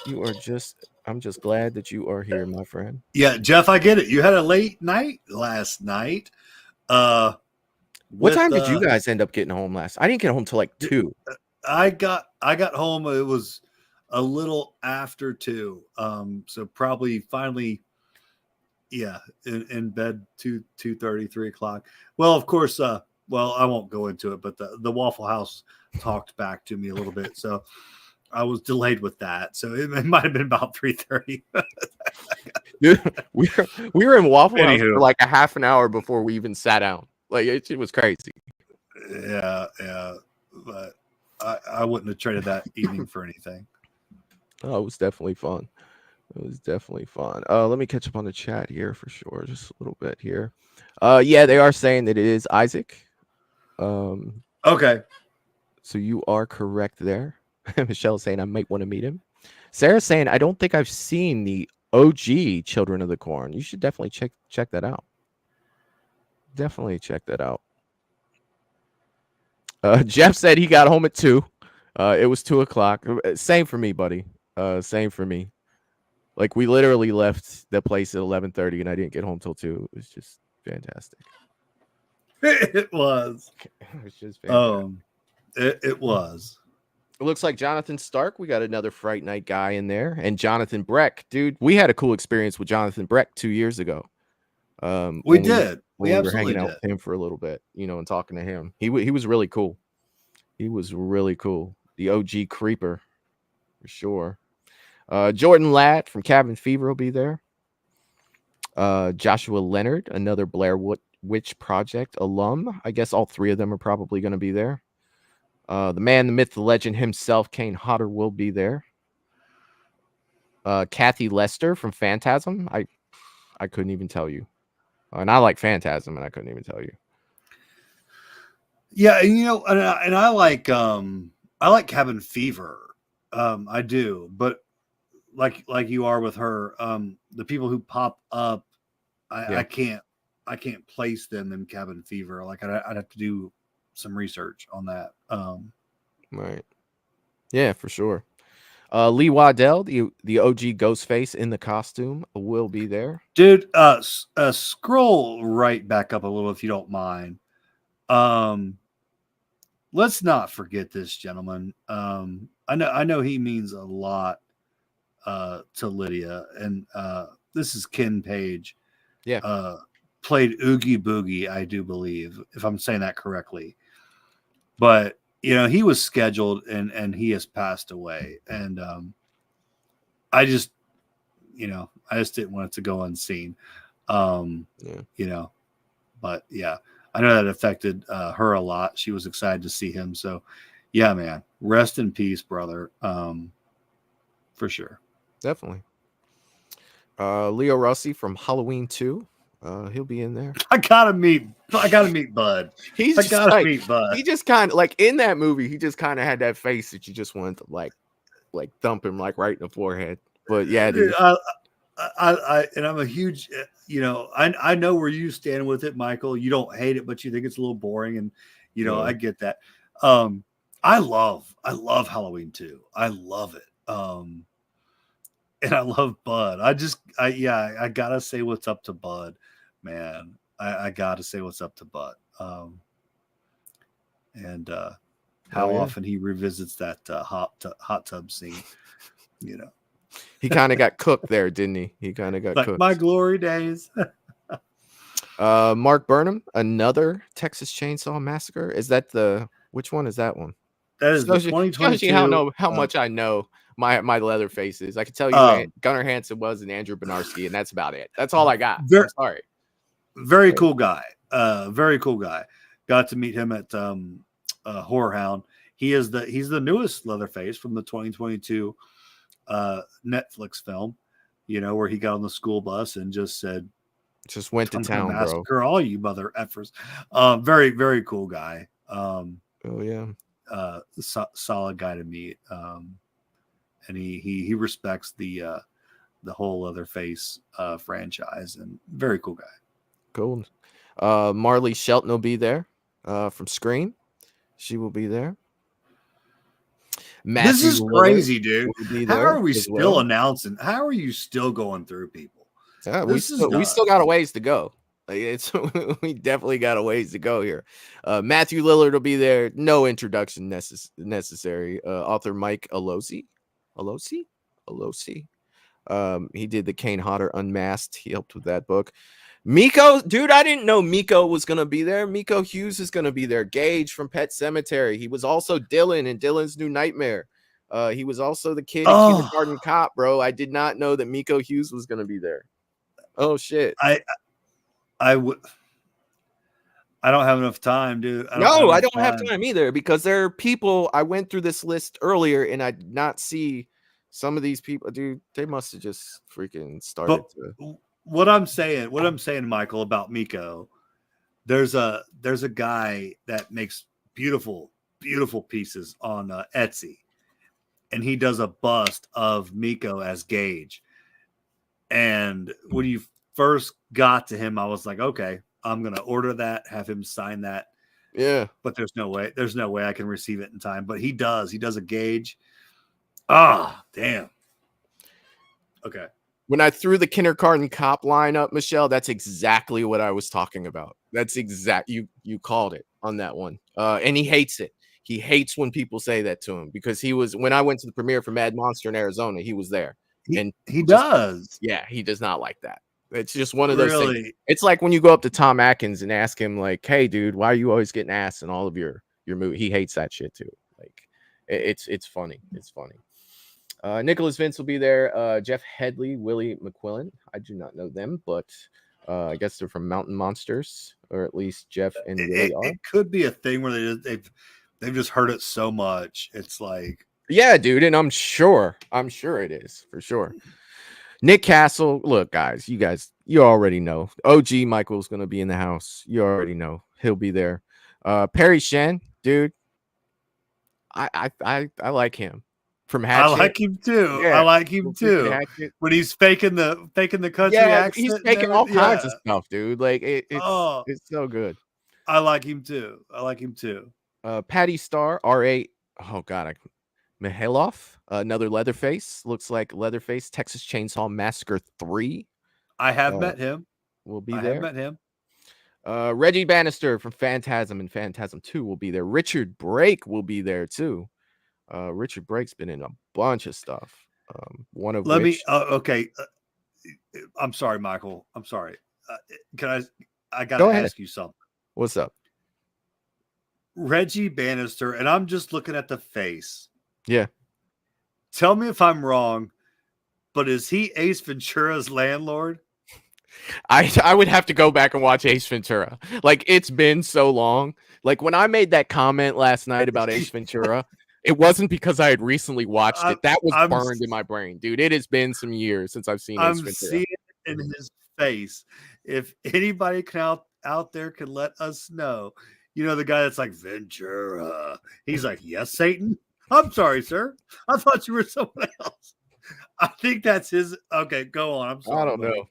I'm just glad that you are here, my friend. Yeah, Jeff, I get it. You had a late night last night. What time did you guys end up getting home last? I didn't get home till like 2. I got home. It was a little after 2. So probably finally, in bed 2:30, 3 o'clock. Well, of course, I won't go into it, but the Waffle House talked back to me a little bit, so I was delayed with that. So it might have been about 3:30. Dude, we were in Waffle House for like a half an hour before we even sat down. Like it was crazy. Yeah, but I wouldn't have traded that evening for anything. Oh, it was definitely fun. Let me catch up on the chat here for sure, just a little bit here. Yeah, they are saying that it is Isaac. Okay. So you are correct there. Michelle's saying I might want to meet him. Sarah's saying I don't think I've seen the OG Children of the Corn. You should definitely check that out. Definitely check that out. Jeff said he got home at 2. It was 2 o'clock. Same for me, buddy. Same for me. Like we literally left the place at 11:30 and I didn't get home till 2. It was just fantastic. It was. It was just fantastic. It was. It looks like Jonathan Stark. We got another Fright Night guy in there. And Jonathan Breck. Dude, we had a cool experience with Jonathan Breck 2 years ago. We did. We were hanging out with him for a little bit, and talking to him. He was really cool. He was really cool. The OG creeper, for sure. Jordan Ladd from Cabin Fever will be there. Joshua Leonard, another Blair Witch Project alum. I guess all 3 of them are probably going to be there. The man, the myth, the legend himself, Kane Hodder, will be there. Kathy Lester from Phantasm. I couldn't even tell you. And I like Phantasm, and I couldn't even tell you. Yeah, and I like Cabin Fever. I do, but like you are with her, the people who pop up, I can't I can't place them in Cabin Fever. Like I'd have to do some research on that. Right. Yeah, for sure. Lee Waddell, the OG Ghostface in the costume, will be there. Dude, scroll right back up a little if you don't mind. Let's not forget this gentleman. I know he means a lot to Lydia, and this is Ken Page. Yeah. Played Oogie Boogie, I do believe, if I'm saying that correctly. But he was scheduled and he has passed away, and I just didn't want it to go unseen. Yeah. But yeah, I know that affected her a lot. She was excited to see him. So yeah, man, rest in peace, brother. For sure. Definitely. Leo Rossi from Halloween 2. He'll be in there. I gotta meet Bud. He just kind of like in that movie, he just kind of had that face that you just wanted to like thump him like right in the forehead. But yeah, dude. And I'm a huge, I know where you stand with it, Michael. You don't hate it, but you think it's a little boring, and I get that. I love Halloween 2. I love it. And I love Bud. I gotta say what's up to Bud, man. I gotta say what's up to Bud. And how often he revisits that hot tub scene, He kind of got cooked there, didn't he? He kind of got like cooked. My glory days. Mark Burnham, another Texas Chainsaw Massacre. Which one is that one? That is the 2022. Shows you how much I know my leather faces. I can tell you who Gunnar Hansen was and Andrew Benarski, and that's about it. That's all I got. I'm sorry. Very cool guy. Very cool guy. Got to meet him at Horror Hound. He's the newest Leatherface from the 2022 Netflix film. Where he got on the school bus and just went to town, massacre bro. All you mother effers. Very, very cool guy. Oh yeah. Solid guy to meet. And he respects the whole Leatherface franchise, and very cool guy. Cool. Marley Shelton will be there from Scream. She will be there. Matthew this is crazy, dude. How are we still announcing? How are you still going through people? Yeah, we still got a ways to go. We definitely got a ways to go here. Matthew Lillard will be there. No introduction necessary. Author Mike Alosi. He did the Kane Hodder Unmasked. He helped with that book. Miko, dude, I didn't know Miko was gonna be there. Miko Hughes is gonna be there. Gage from Pet Sematary. He was also Dylan in Dylan's New Nightmare. He was also the kid in Kindergarten Cop, bro. I did not know that Miko Hughes was gonna be there. Oh shit. I don't have enough time, dude. I don't have time either, because there are people. I went through this list earlier and I did not see some of these people, dude. They must have just freaking started to. What I'm saying, Michael, about Miko, there's a guy that makes beautiful, beautiful pieces on Etsy, and he does a bust of Miko as Gage. And when you first got to him, I was like, okay, I'm gonna order that, have him sign that. Yeah, but there's no way I can receive it in time. But he does a Gage. Damn. Okay. When I threw the Kindergarten Cop line up, Michelle, that's exactly what I was talking about. That's you called it on that one. And he hates it. He hates when people say that to him, because when I went to the premiere for Mad Monster in Arizona, he was there. He does. Yeah, he does not like that. It's just one of those things. It's like when you go up to Tom Atkins and ask him, like, hey, dude, why are you always getting asked in all of your movie? He hates that shit too. Like, it's funny. It's funny. Nicholas Vince will be there. Jeff Headley, Willie McQuillan. I do not know them, but I guess they're from Mountain Monsters, or at least Jeff and Willie are. It could be a thing where they've just heard it so much. It's like, yeah, dude, and I'm sure it is for sure. Nick Castle, look, guys, you already know. OG Michael's gonna be in the house. You already know he'll be there. Perry Shen, dude, I like him. from I Hatchet. like him too. Yeah, I like him from freaking too. Hatchet. When he's faking the country Yeah, accent, he's and making all everything. kinds of Yeah. stuff, dude. Like Oh, it's so good. I like him too. I like him too. Patty Starr, R8. Oh God, Mihailoff, another Leatherface. Looks like Leatherface. Texas Chainsaw Massacre 3 I have uh, met him. will be I have there. met him. Reggie Bannister from Phantasm and Phantasm 2 will be there. Richard Brake will be there too. Richard Brake's been in a bunch of stuff. One of Let me. which Okay. I'm sorry, Michael. I'm sorry. Can I got Go to ahead. ask you something. What's up? Reggie Bannister, and I'm just looking at the face. Yeah. Tell me if I'm wrong, but is he Ace Ventura's landlord? I would have to go back and watch Ace Ventura. Like, it's been so long. Like, when I made that comment last night about Ace Ventura, it wasn't because I had recently watched it. That was burned in my brain, dude. It has been some years since I've seen Ace I'm Ventura. seeing it in his face. If anybody out there can let us know, you know, the guy that's like Ventura. He's like, yes, Satan. I'm sorry, sir. I thought you were someone else. I think that's his. Okay, go on. I'm sorry. I don't know.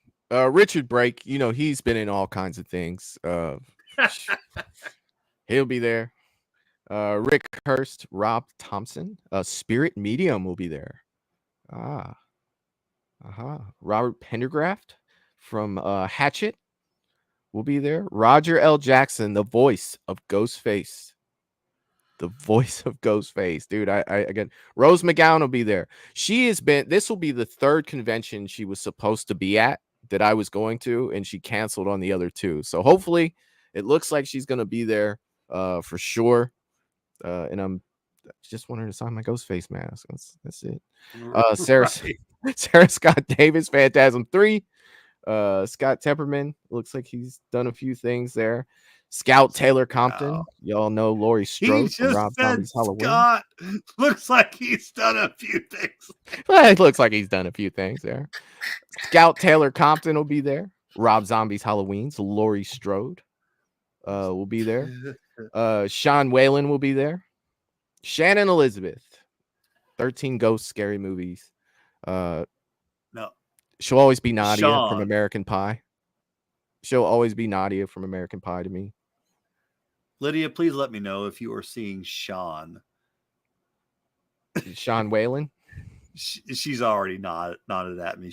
Richard Brake, you know, he's been in all kinds of things. He'll be there. Rick Hurst, Rob Thompson, Spirit Medium will be there. Robert Pendergraft from Hatchet will be there. Roger L. Jackson, the voice of Ghostface. The voice of Ghostface, dude. I again, Rose McGowan will be there. She has been. This will be the third convention she was supposed to be at that I was going to, and she canceled on the other two. So hopefully, it looks like she's gonna be there for sure. And I'm just wanting to sign my Ghostface mask. That's it. Sarah Scott Davis, Phantasm 3. Scott Tepperman looks like he's done a few things there. Scout Taylor Compton, y'all know Laurie Strode from Rob Zombie's Halloween. Scott looks like he's done a few things. Well, it looks like he's done a few things there. Scout Taylor Compton will be there. Rob Zombie's Halloween's Laurie Strode will be there. Sean Whalen will be there. Shannon Elizabeth, 13 Ghost Scary Movies. No, she'll always be Nadia Sean. from American Pie. She'll always be Nadia from American Pie to me. Lydia, please let me know if you are seeing Sean. Sean Whalen. She's already nodded at me.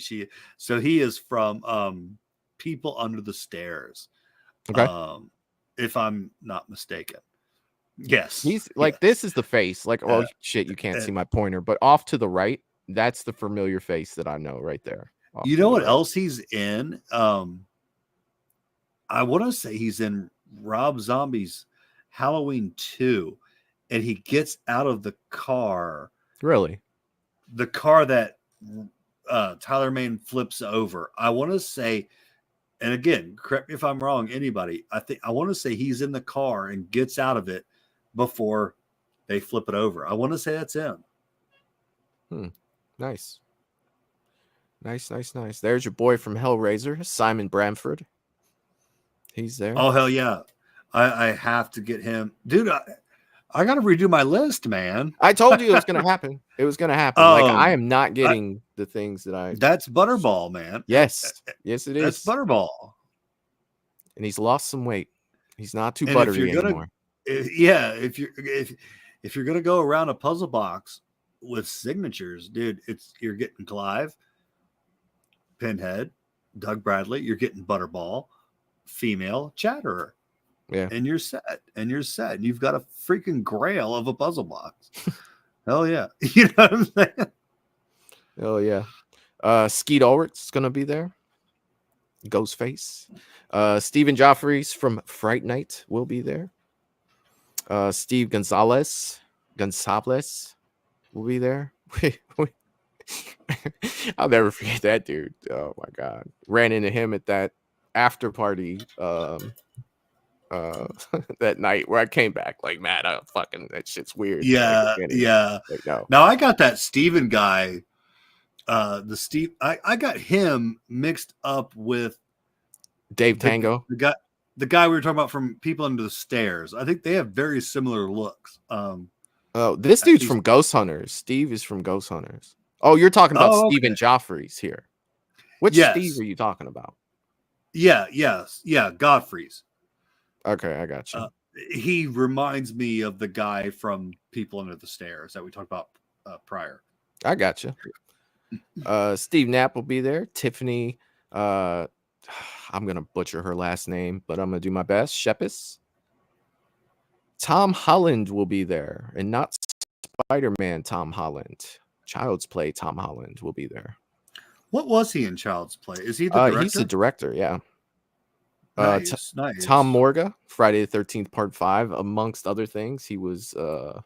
So he is from People Under the Stairs. Okay. If I'm not mistaken. Yes. He's like, yes. This is the face. Like, oh shit, you can't see my pointer, but off to the right, that's the familiar face that I know right there. You know what else he's in? I want to say he's in Rob Zombie's Halloween 2, and he gets out of the car. Really? The car that Tyler Mane flips over. I want to say, and again, correct me if I'm wrong, anybody. I want to say he's in the car and gets out of it before they flip it over. I want to say that's him. Nice. There's your boy from Hellraiser, Simon Bramford. He's there. Oh, hell yeah. I have to get him. Dude, I got to redo my list, man. I told you it was going to happen. It was going to happen. Like, I am not getting the things that I... That's Butterball, man. Yes. Yes, it is. That's Butterball. And he's lost some weight. He's not too buttery anymore. If you're going to go around a puzzle box with signatures, dude, you're getting Clive, Pinhead, Doug Bradley. You're getting Butterball, female Chatterer. Yeah. And you're set. And you've got a freaking grail of a puzzle box. Hell yeah. You know what I'm saying? Oh yeah. Skeet Ulrich's gonna be there. Ghostface. Stephen Joffrey's from Fright Night will be there. Steve Gonzalez will be there. I'll never forget that dude. Oh my god. Ran into him at that after party that night where I came back like, man, that shit's weird. Yeah. Like, no. Now I got that Steven guy. I got him mixed up with Dave Tango. The guy we were talking about from People Under the Stairs. I think they have very similar looks. Oh, this dude's He's- from Ghost Hunters. Steve is from Ghost Hunters. Oh, you're talking about Oh, Stephen okay. Joffrey's here. Which Steve Yes. are you talking about? Yeah, yes, yeah, Godfrey's. Okay, I got you. He reminds me of the guy from People Under the Stairs that we talked about prior. I got you. Steve Knapp will be there. Tiffany, I'm gonna butcher her last name, but I'm gonna do my best. Shepis. Tom Holland will be there, and not Spider-Man Tom Holland. Child's Play Tom Holland will be there. What was he in Child's Play? Is he the director? He's the director, yeah. Nice. Tom Morga, Friday the 13th, Part 5, amongst other things. He was I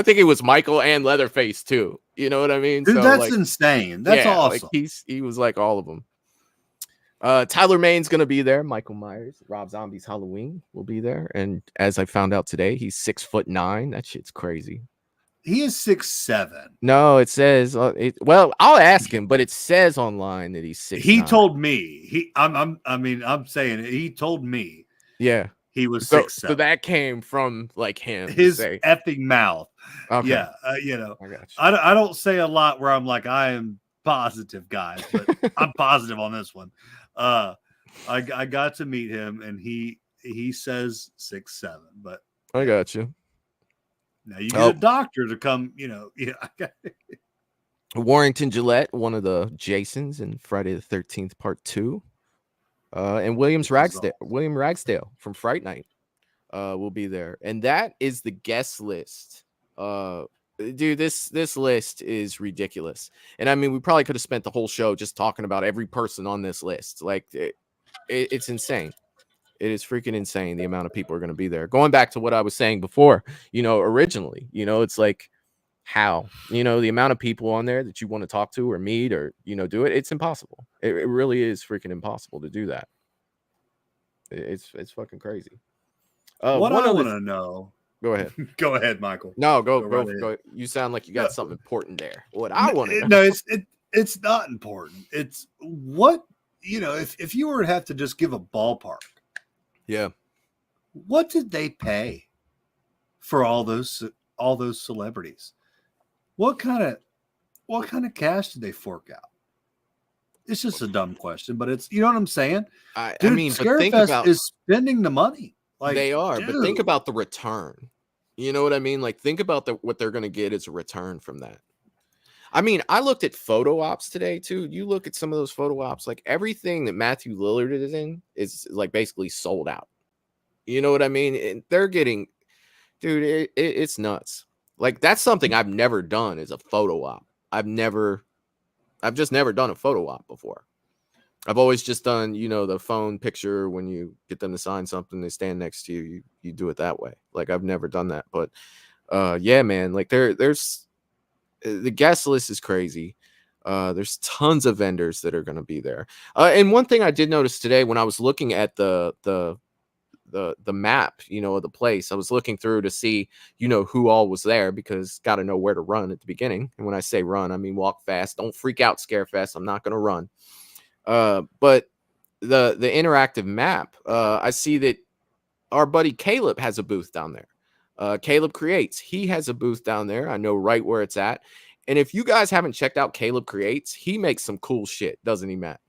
think it was Michael and Leatherface too. You know what I mean? Dude, So, that's like, insane. That's yeah, awesome. Like he was like all of them. Tyler Maine's gonna be there. Michael Myers, Rob Zombie's Halloween will be there. And as I found out today, he's 6'9". That shit's crazy. He is 6'7". No, it says well, I'll ask him, but it says online that he's 6'9". He told me. I'm saying it. He told me. Yeah. He was 6'7". So that came from like him. His effing mouth. Okay. Yeah. I got you. I don't say a lot where I'm like, I am positive, guys, but I'm positive on this one. I got to meet him, and he says 6'7", but I got you. now you get a doctor to come, Warrington Gillette, one of the Jasons in Friday the 13th Part 2. And William Ragsdale from Fright Night will be there. And that is the guest list. Dude, this list is ridiculous. And I mean, we probably could have spent the whole show just talking about every person on this list. Like, it's insane. It is freaking insane the amount of people are going to be there. Going back to what I was saying before, originally, it's like how, the amount of people on there that you want to talk to or meet or, do it. It's impossible. It really is freaking impossible to do that. It's fucking crazy. What I want to know. Go ahead. Go ahead, Michael. No, go. You sound like you got something important there. What I want to know. No, it's not important. It's what, if you were to have to just give a ballpark. Yeah. What did they pay for all those celebrities? What kind of cash did they fork out? It's just a dumb question, but it's, you know what I'm saying? I mean, Scarefest is spending the money. Like, they are, dude. But think about the return. You know what I mean? Like, think about what they're going to get as a return from that. I mean, I looked at photo ops today too. You look at some of those photo ops, like everything that Matthew Lillard is in is like basically sold out. You know what I mean? And they're getting, dude, it's nuts. Like, that's something I've never done is a photo op. I've just never done a photo op before. I've always just done, the phone picture when you get them to sign something, they stand next to you, you do it that way. Like, I've never done that. But yeah, man, like there's the guest list is crazy. There's tons of vendors that are going to be there. And one thing I did notice today when I was looking at the map, of the place, I was looking through to see, who all was there, because got to know where to run at the beginning. And when I say run, I mean walk fast. Don't freak out, Scarefest. I'm not going to run. But the interactive map, I see that our buddy Caleb has a booth down there. Caleb Creates. He has a booth down there. I know right where it's at. And if you guys haven't checked out Caleb Creates, he makes some cool shit, doesn't he, Matt?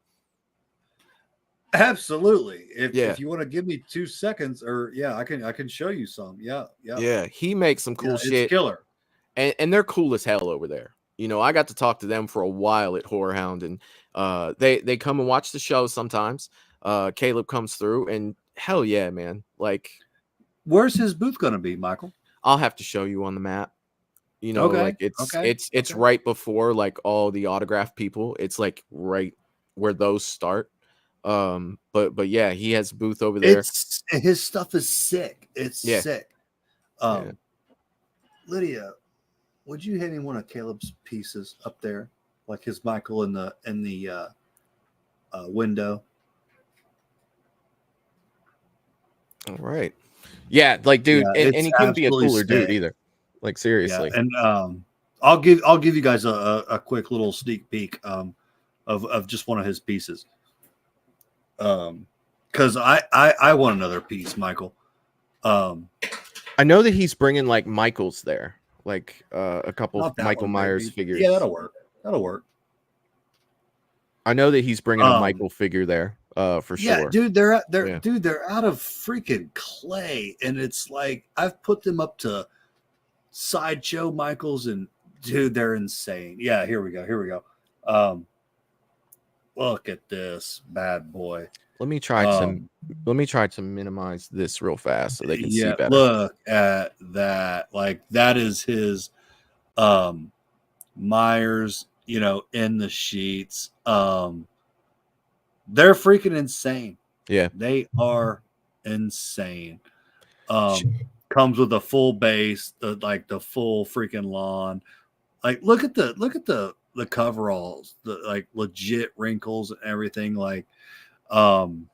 Absolutely. If you want to give me 2 seconds, or I can show you some. Yeah. He makes some cool shit. It's killer. And they're cool as hell over there. I got to talk to them for a while at Horror Hound, and they come and watch the show sometimes. Caleb comes through, and hell yeah, man. Like, where's his booth going to be, Michael? I'll have to show you on the map. Okay. Like it's right before like all the autograph people. It's like right where those start. But yeah, he has a booth over there. His stuff is sick. It's sick. Lydia, would you hit any one of Caleb's pieces up there, like his Michael in the window? All right. Yeah, like, dude, and he couldn't be a cooler dude either. Like, seriously. Yeah, and I'll give you guys a quick little sneak peek of just one of his pieces. Because I want another piece, Michael. I know that he's bringing like Michaels there, like a couple Not that Michael one, Myers baby. figures. Yeah, that'll work. That'll work. I know that he's bringing a Michael figure there, for sure. Dude, they're Yeah. dude, they're out of freaking clay, and it's like I've put them up to Sideshow Michaels, and dude, they're insane. Yeah, here we go. Look at this bad boy. Let me try to minimize this real fast so they can see better. Look at that. Like that is his Myers, in the sheets. They're freaking insane. Yeah. They are insane. Comes with a full base, the full freaking lawn. Like look at the coveralls, the like legit wrinkles and everything. Like can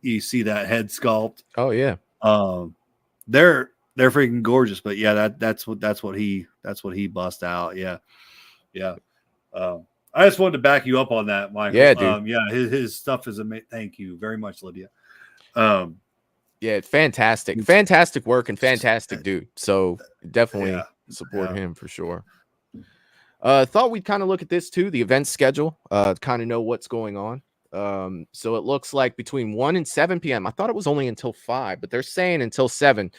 you see that head sculpt? Oh yeah. They're freaking gorgeous, but yeah, that's what he bust out. Yeah. I just wanted to back you up on that, Michael. Yeah, dude. His stuff is amazing. Thank you very much, Lydia. Yeah, fantastic work and fantastic dude. So definitely support him for sure. Thought we'd kind of look at this too, the event schedule, kind of know what's going on. So it looks like between 1 and 7 p.m. I thought it was only until 5, but they're saying until 7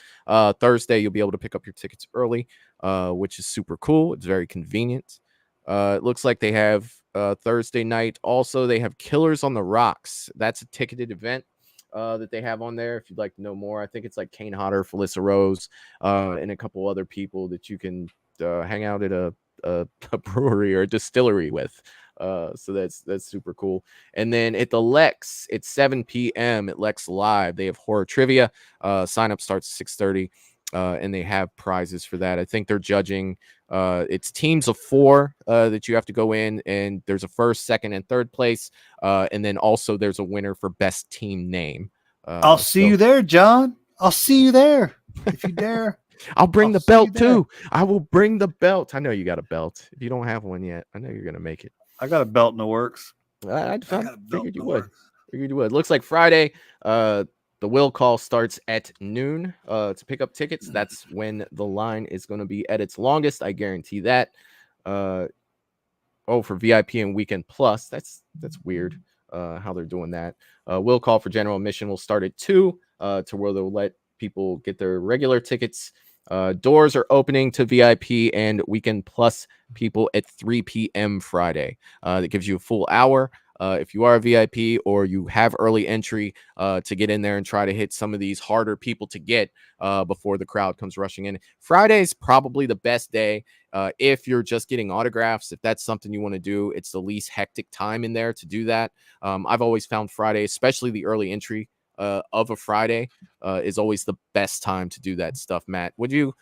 Thursday you'll be able to pick up your tickets early, which is super cool. It's very convenient. It looks like they have Thursday night also they have Killers on the Rocks. That's a ticketed event that they have on there if you'd like to know more. I think it's like Kane Hodder, Felissa Rose, and a couple other people that you can hang out at a brewery or a distillery with. So that's super cool. And then at the Lex, it's 7 p.m. at Lex Live. They have horror trivia. Sign up starts at 6:30, and they have prizes for that. I think they're judging. It's teams of 4 that you have to go in, and there's a first, second, and third place. And then also there's a winner for best team name. I'll see you there, John. I'll see you there if you dare. I'll bring the belt too. I will bring the belt. I know you got a belt. If you don't have one yet, I know you're gonna make it. I got a belt in the works. I figured you would. Looks like Friday. The will call starts at noon. To pick up tickets, that's when the line is going to be at its longest. I guarantee that. For VIP and Weekend Plus, that's weird. How they're doing that. Will call for general admission will start at 2. To where they'll let people get their regular tickets. Doors are opening to VIP and Weekend Plus people at 3 p.m. Friday. That gives you a full hour. If you are a VIP or you have early entry to get in there and try to hit some of these harder people to get before the crowd comes rushing in. Friday is probably the best day if you're just getting autographs. If that's something you want to do, it's the least hectic time in there to do that. I've always found Friday, especially the early entry of a Friday, is always the best time to do that stuff. Matt, would you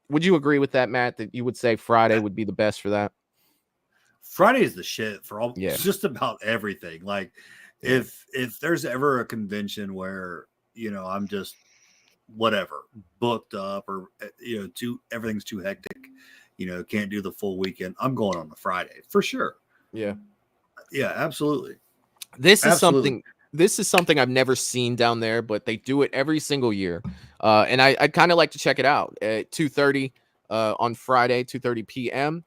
agree with that, Matt, that you would say Friday would be the best for that? Friday is the shit for all just about everything. Like if there's ever a convention where I'm just whatever booked up or everything's too hectic, can't do the full weekend, I'm going on the Friday for sure. Yeah, absolutely. This is something I've never seen down there, but they do it every single year. And I'd kind of like to check it out at 2:30 on Friday, 2:30 p.m.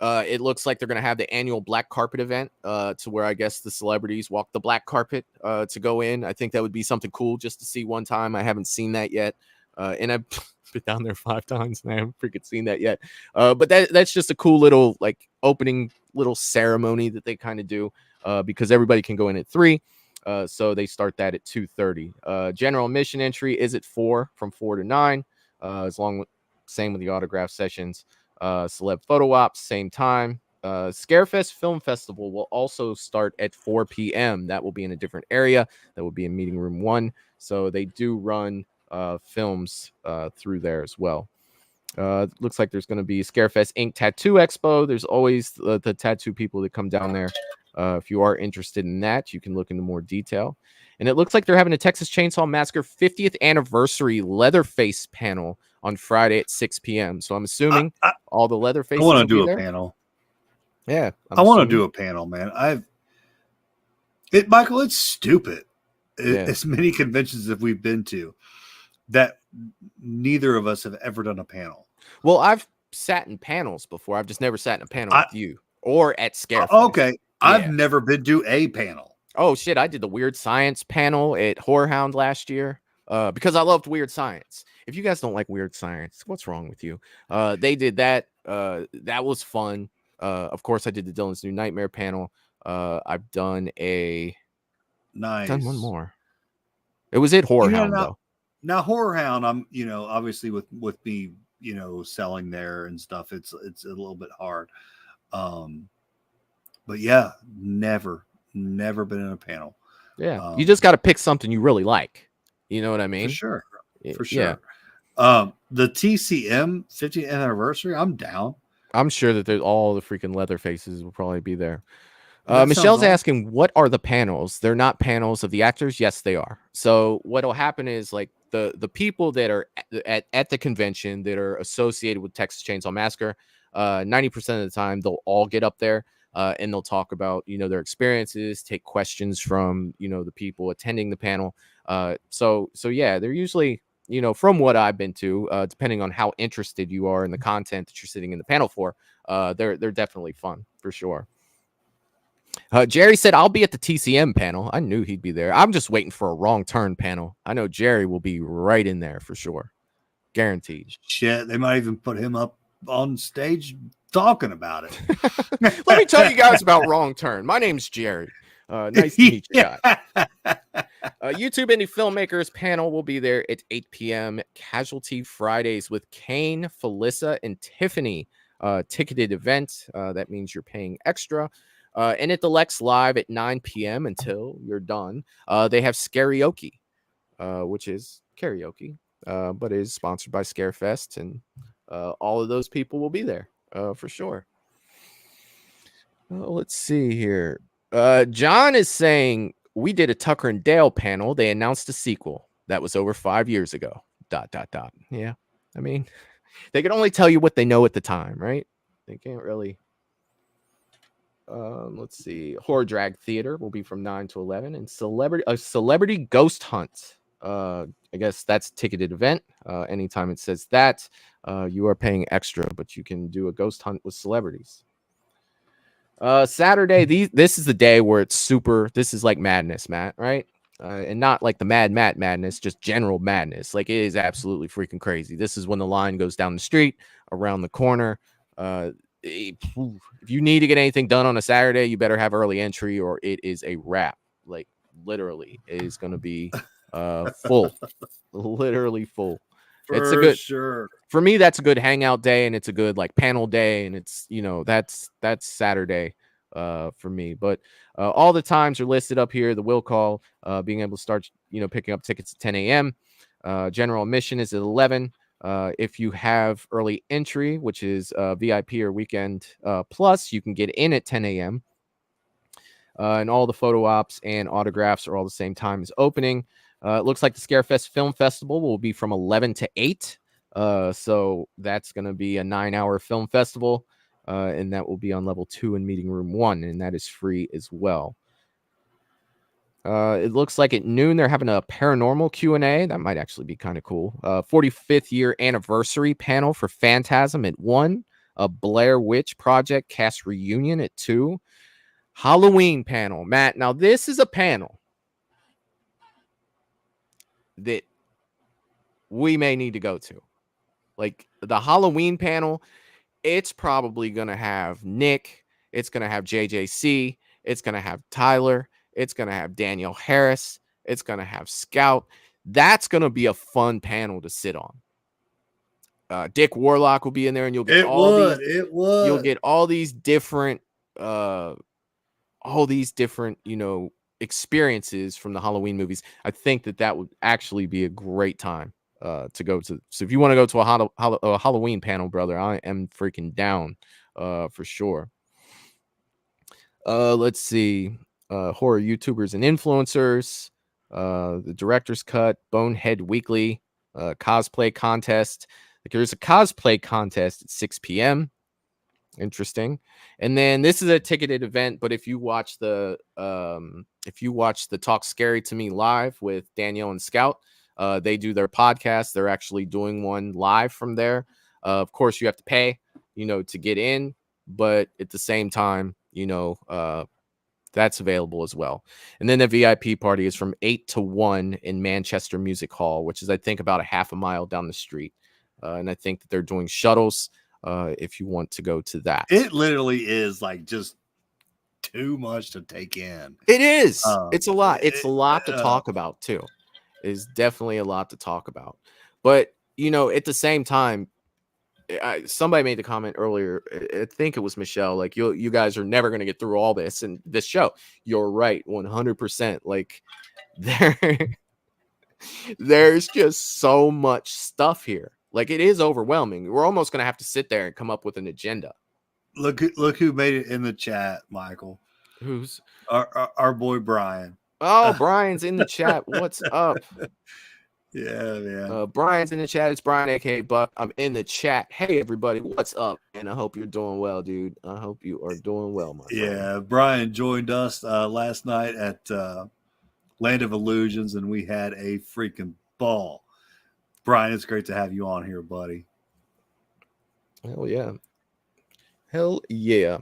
It looks like they're going to have the annual black carpet event to where I guess the celebrities walk the black carpet to go in. I think that would be something cool just to see one time. I haven't seen that yet. And I've been down there 5 times and I haven't freaking seen that yet. But that's just a cool little like opening little ceremony that they kind of do because everybody can go in at 3. So they start that at 2:30. General admission entry is at 4 from 4 to 9. Same with the autograph sessions. Celeb photo ops, same time. Scarefest Film Festival will also start at 4 p.m. That will be in a different area. That will be in meeting room 1. So they do run films through there as well. Looks like there's going to be Scarefest Inc. Tattoo Expo. There's always the tattoo people that come down there. If you are interested in that, you can look into more detail. And it looks like they're having a Texas Chainsaw Massacre 50th anniversary Leatherface panel on Friday at 6 p.m. So I'm assuming all the Leatherfaces. I want to do a panel. Yeah, I want to do a panel, man. Michael, it's stupid. As many conventions that we've been to, that neither of us have ever done a panel. Well, I've sat in panels before. I've just never sat in a panel with you or at Scarefest. Okay. I've never been to a panel. Oh shit, I did the Weird Science panel at Whorehound last year because I loved Weird Science. If you guys don't like Weird Science, what's wrong with you? They did that. That was fun. Of course, I did the Dylan's New Nightmare panel. I've done done one more. It was at Whorehound though. Now Whorehound, I'm obviously with me selling there and stuff. It's a little bit hard. But yeah, never been in a panel. Yeah, you just got to pick something you really like. You know what I mean? For sure. Yeah. The TCM 50th anniversary, I'm down. I'm sure that there's all the freaking leather faces will probably be there. Michelle's asking, what are the panels? They're not panels of the actors. Yes, they are. So what'll happen is like the people that are at the convention that are associated with Texas Chainsaw Massacre, 90% of the time they'll all get up there and they'll talk about their experiences, take questions from the people attending the panel. So yeah, they're usually from what I've been to, depending on how interested you are in the content that you're sitting in the panel for, they're definitely fun for sure. Jerry said, I'll be at the TCM panel. I knew he'd be there. I'm just waiting for a Wrong Turn panel. I know Jerry will be right in there for sure. Guaranteed. Shit, they might even put him up on stage talking about it. Let me tell you guys about Wrong Turn. My name's Jerry. Nice to meet you guys. YouTube Indie Filmmakers panel will be there at 8 p.m. Casualty Fridays with Kane, Felissa, and Tiffany. Ticketed event. That means you're paying extra. And at the Lex Live at 9 p.m. until you're done, they have Scarioke, which is karaoke, but it is sponsored by Scarefest, and all of those people will be there for sure. Let's see here. John is saying, we did a Tucker and Dale panel. They announced a sequel. That was over 5 years ago. ... Yeah, I mean, they can only tell you what they know at the time, right? They can't really... let's see. Horror Drag Theater will be from 9 to 11, and Celebrity Ghost Hunt. I guess that's a ticketed event. Anytime it says that, you are paying extra, but you can do a ghost hunt with celebrities. Saturday, this is the day where it's super. This is like madness, Matt, right? And not like the Mad Matt madness, just general madness. Like, it is absolutely freaking crazy. This is when the line goes down the street, around the corner. If you need to get anything done on a Saturday, you better have early entry or it is a wrap. Like, literally, it is going to be full. Literally full. It's a good, sure. For me, that's a good hangout day, and it's a good like panel day, and it's that's Saturday for me. But all the times are listed up here. The will call, being able to start picking up tickets at 10 a.m. General admission is at 11. If you have early entry, which is VIP or weekend plus, you can get in at 10 a.m. And all the photo ops and autographs are all the same time as opening. It looks like the Scarefest Film Festival will be from 11 to 8. So that's going to be a 9-hour film festival. And that will be on level 2 in meeting room 1. And that is free as well. It looks like at noon they're having a paranormal Q&A. That might actually be kind of cool. 45th year anniversary panel for Phantasm at 1. A Blair Witch Project cast reunion at 2. Halloween panel. Matt, now this is a panel that we may need to go to. Like, the Halloween panel, it's probably going to have Nick. It's going to have JJC. It's going to have Tyler. It's going to have Danielle Harris. It's going to have Scout. That's going to be a fun panel to sit on. Dick Warlock will be in there, and you'll get you'll get all these different experiences from the Halloween movies. I think that would actually be a great time to go to. So if you want to go to a Halloween panel, brother, I am freaking down for sure. Let's see. Horror YouTubers and influencers, the director's cut, Bonehead Weekly, cosplay contest. Like, there's a cosplay contest at 6 p.m. Interesting. And then this is a ticketed event, but if you watch the Talk Scary to Me live with Danielle and Scout, They do their podcast. They're actually doing one live from there. Of course, you have to pay, to get in, but at the same time, that's available as well. And then the VIP party is from 8 to 1 in Manchester Music Hall, which is, I think, about a half a mile down the street. And I think that they're doing shuttles if you want to go to that. It literally is like just too much to take in. It is. It's a lot. It's a lot to talk about, too. It's definitely a lot to talk about. But, at the same time, somebody made the comment earlier. I think it was Michelle. Like, you guys are never going to get through all this and this show. You're right, 100%. Like, there's just so much stuff here. Like, it is overwhelming. We're almost going to have to sit there and come up with an agenda. Look who made it in the chat, Michael. Who's our boy Brian? Oh, Brian's in the chat. What's up? Yeah, man. Brian's in the chat. It's Brian, aka Buck. I'm in the chat. Hey, everybody, what's up? And I hope you're doing well, dude. I hope you are doing well, my friend. Yeah, Brian joined us last night at Land of Illusions, and we had a freaking ball. Brian, it's great to have you on here, buddy. Hell yeah. Hell yeah.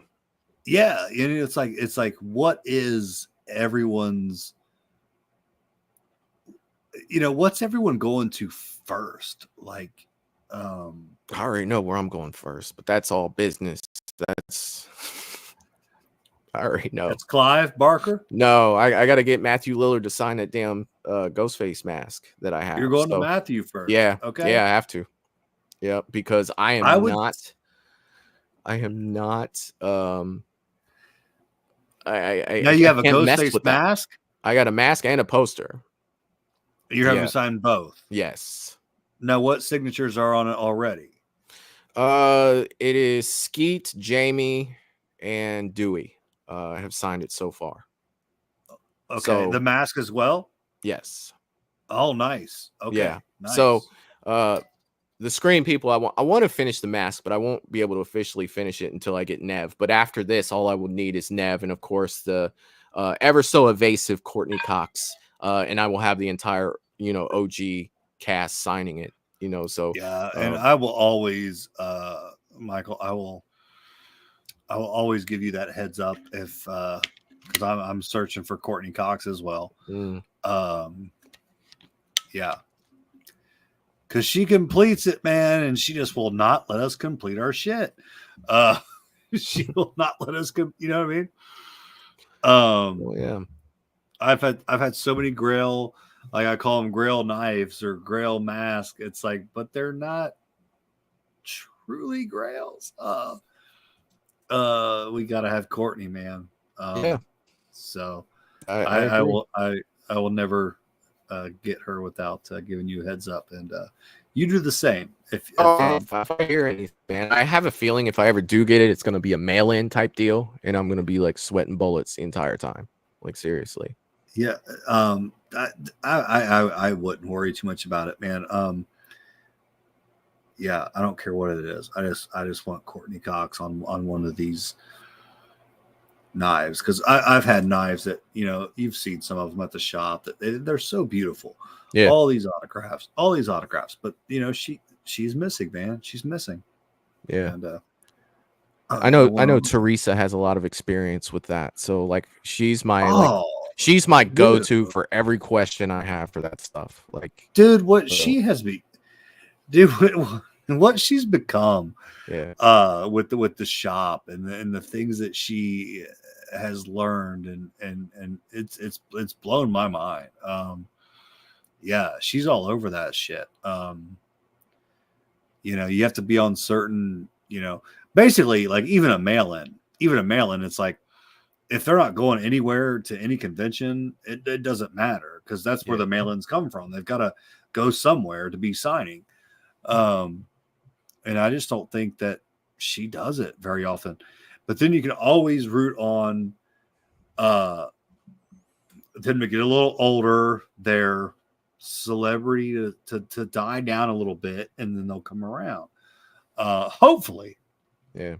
Yeah, and it's like what is everyone's, what's everyone going to first? Like, I already know where I'm going first, but that's all business. I already know. That's Clive Barker? No, I got to get Matthew Lillard to sign that damn Ghostface mask that I have. You're going to Matthew first. Yeah. Okay. Yeah, I have to. Yeah, because I am not. Now you have a Ghostface mask? I got a mask and a poster. You're having to sign both? Yes. Now, what signatures are on it already? It is Skeet, Jamie, and Dewey. Have signed it so far. Okay. So, the mask as well? Yes. Oh, nice. Okay. Yeah. Nice. So, the Scream people, I want to finish the mask, but I won't be able to officially finish it until I get Nev. But after this, all I will need is Nev, and of course the ever so evasive Courtney Cox, and I will have the entire OG cast signing it. So yeah, and I will always, Michael, I will always give you that heads up if because I'm searching for Courtney Cox as well. Yeah. Because she completes it, man, and she just will not let us complete our shit. She will not let us, you know what I mean? Yeah. I've had so many Grail, like I call them Grail knives or Grail mask. It's like, but they're not truly Grails. We gotta have Courtney, man. Yeah. So I will never get her without giving you a heads up, and you do the same. If I hear anything, man, I have a feeling if I ever do get it, it's gonna be a mail-in type deal, and I'm gonna be like sweating bullets the entire time. Like, seriously. Yeah. I wouldn't worry too much about it, man. Yeah, I don't care what it is. I just want Courtney Cox on one of these knives, because I've had knives that you've seen some of them at the shop that they're so beautiful. Yeah, all these autographs, but she's missing, man. She's missing. Yeah, and I know Teresa has a lot of experience with that, so like she's my go-to for every question I have for that stuff. Like, dude, she has been, dude, what she's become. Yeah. With the shop and the things that she has learned, and it's blown my mind. Yeah, she's all over that shit. You have to be on certain, basically like even a mail-in, it's like if they're not going anywhere to any convention, it doesn't matter, because that's where the mail-ins come from. They've got to go somewhere to be signing. And I just don't think that she does it very often. But then you can always root on them to get a little older, their celebrity to die down a little bit, and then they'll come around. Hopefully. Yeah.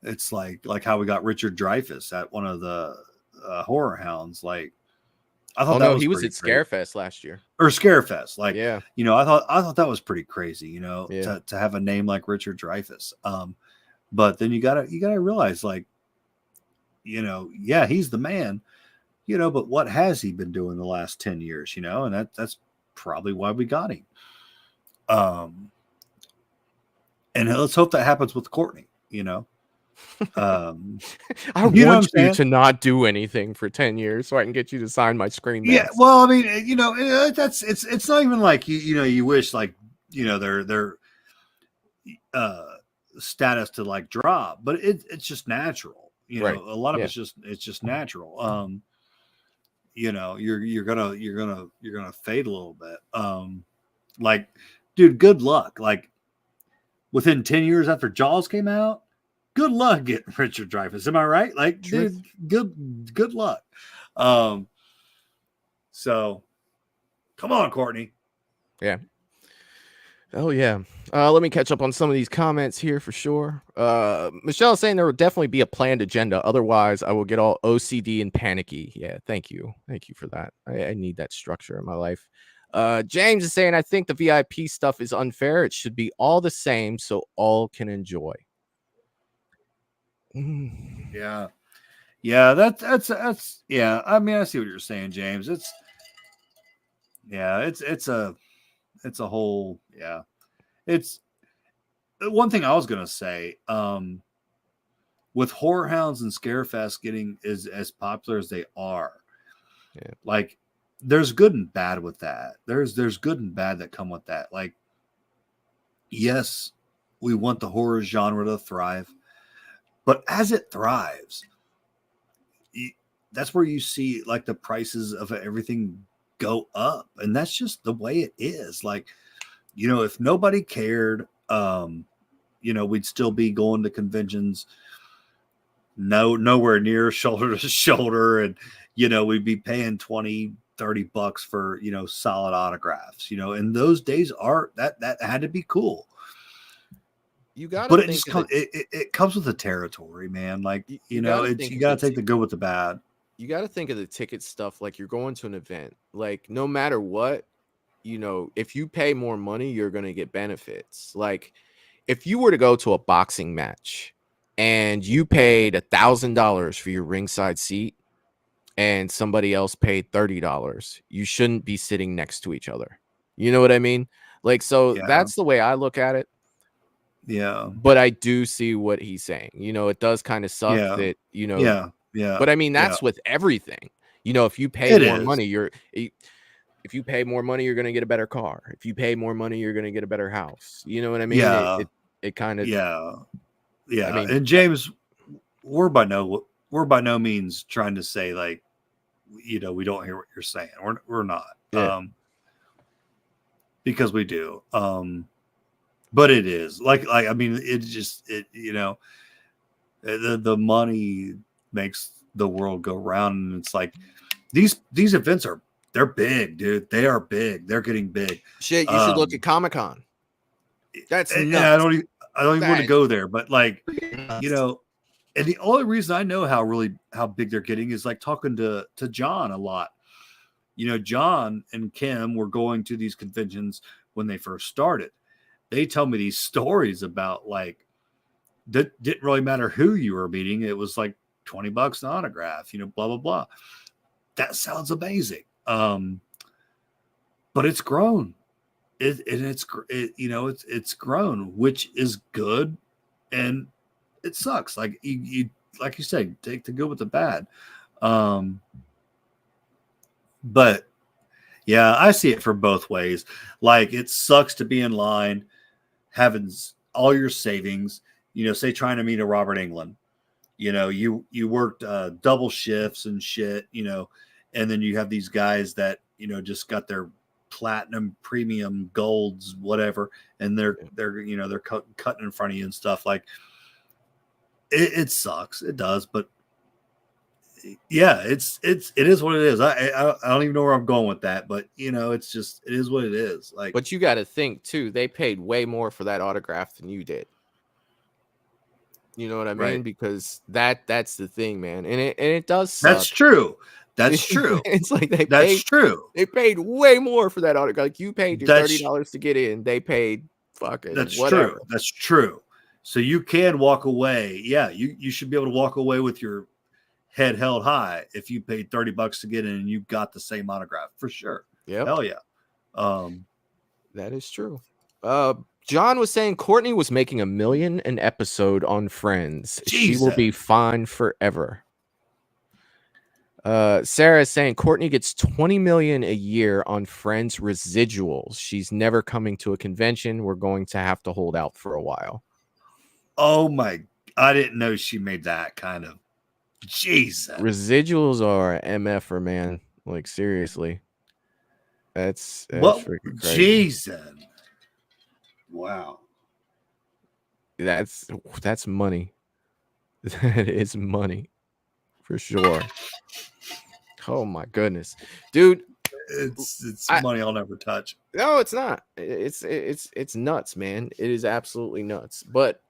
It's like how we got Richard Dreyfuss at one of the Horror Hounds. Like, I thought Oh that no, was he was pretty at great. Scarefest last year. Or Scarefest. Like, Yeah. I thought that was pretty crazy, Yeah. to have a name like Richard Dreyfuss. But then you gotta realize, like, yeah, he's the man, but what has he been doing the last 10 years, and that's probably why we got him. And let's hope that happens with Courtney, I you know what I'm want you saying? to not do anything for 10 years so I can get you to sign my screen Yeah, mask. well, I mean, that's it's not even like you wish, like, their status to like drop, but it's just natural. Right. A lot of Yeah. it's just natural. You're gonna fade a little bit. Like, dude, good luck. Like, within 10 years after Jaws came out, good luck getting Richard Dreyfuss. Am I right? Like, Truth. dude, good luck. So come on, Courtney. Yeah. Oh yeah. Let me catch up on some of these comments here for sure. Michelle saying there will definitely be a planned agenda. Otherwise, I will get all OCD and panicky. Yeah, thank you. Thank you for that. I need that structure in my life. James is saying, I think the VIP stuff is unfair. It should be all the same so all can enjoy. Yeah. Yeah, that's yeah. I mean, I see what you're saying, James. It's a whole, yeah. It's one thing I was gonna say. With Horror Hounds and Scarefest getting as popular as they are, yeah, like, there's good and bad with that. There's good and bad that come with that. Like, yes, we want the horror genre to thrive, but as it thrives, that's where you see, like, the prices of everything go up, and that's just the way it is. Like, if nobody cared, we'd still be going to conventions nowhere near shoulder to shoulder, and we'd be paying $20-$30 for solid autographs, and those days that had to be cool. You got, but it just comes it comes with the territory, man. Like, you gotta take the good with the bad. You got to think of the ticket stuff like you're going to an event. Like, no matter what, if you pay more money, you're going to get benefits. Like, if you were to go to a boxing match and you paid $1,000 for your ringside seat and somebody else paid $30, you shouldn't be sitting next to each other. You know what I mean? Like, so that's the way I look at it. Yeah. But I do see what he's saying. It does kind of suck that, Yeah. But I mean, that's with everything. If you pay more money, if you pay more money, you're going to get a better car. If you pay more money, you're going to get a better house. You know what I mean? Yeah. It kind of, yeah. I mean, and James, we're by no means trying to say, like, we don't hear what you're saying. We're not. Yeah. Because we do. But it is like, I mean, the money makes the world go round, and it's like these events they're big, dude. They are big. They're getting big. Shit, you should look at Comic-Con. That's nuts. I don't even want to go there, but, like, and the only reason I know how big they're getting is, like, talking to John a lot. John and Kim were going to these conventions when they first started. They tell me these stories about, like, that didn't really matter who you were meeting. It was like $20 an autograph, blah, blah, blah. That sounds amazing. But it's grown. It's grown, which is good. And it sucks. Like, you like you said, take the good with the bad. But yeah, I see it for both ways. Like, it sucks to be in line, having all your savings, say trying to meet a Robert Englund, you worked double shifts and shit, and then you have these guys that, just got their platinum, premium, golds, whatever, and they're cutting in front of you and stuff. Like, it sucks. It does. But yeah, it is what it is. I don't even know where I'm going with that, but it's just, it is what it is. Like, but you got to think too, they paid way more for that autograph than you did. You know what I mean? Right. Because that's the thing, man. And it does suck. That's true. That's true. It's like That's true. They paid way more for that autograph. Like you paid your That's $30 to get in. They paid fucking That's whatever. true. That's true. So you can walk away. Yeah, you should be able to walk away with your head held high if you paid $30 to get in and you got the same autograph for sure. Yeah, hell yeah. That is true. John was saying Courtney was making $1 million an episode on Friends. She will be fine forever. Sarah is saying Courtney gets $20 million a year on Friends residuals. She's never coming to a convention. We're going to have to hold out for a while. Oh my! I didn't know she made that kind of. Jesus. Residuals are MFer, man. Like seriously. That's what? Freaking crazy. Jesus. Wow. That's money. That is money for sure. Oh my goodness, dude. It's money I'll never touch. No, it's not. It's nuts, man. It is absolutely nuts. But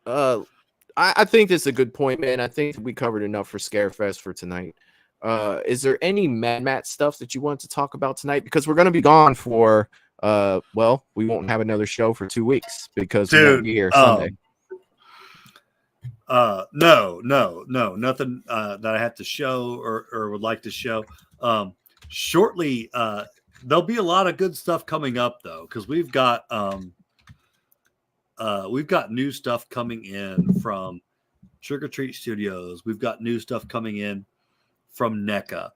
I think this is a good point, man. I think we covered enough for Scarefest for tonight. Is there any Mad Matt stuff that you want to talk about tonight? Because we're gonna be gone for well, we won't have another show for 2 weeks because we won't be here Sunday. No, nothing that I have to show or would like to show. Shortly, there'll be a lot of good stuff coming up though, because we've got new stuff coming in from Trick or Treat Studios. We've got new stuff coming in from NECA.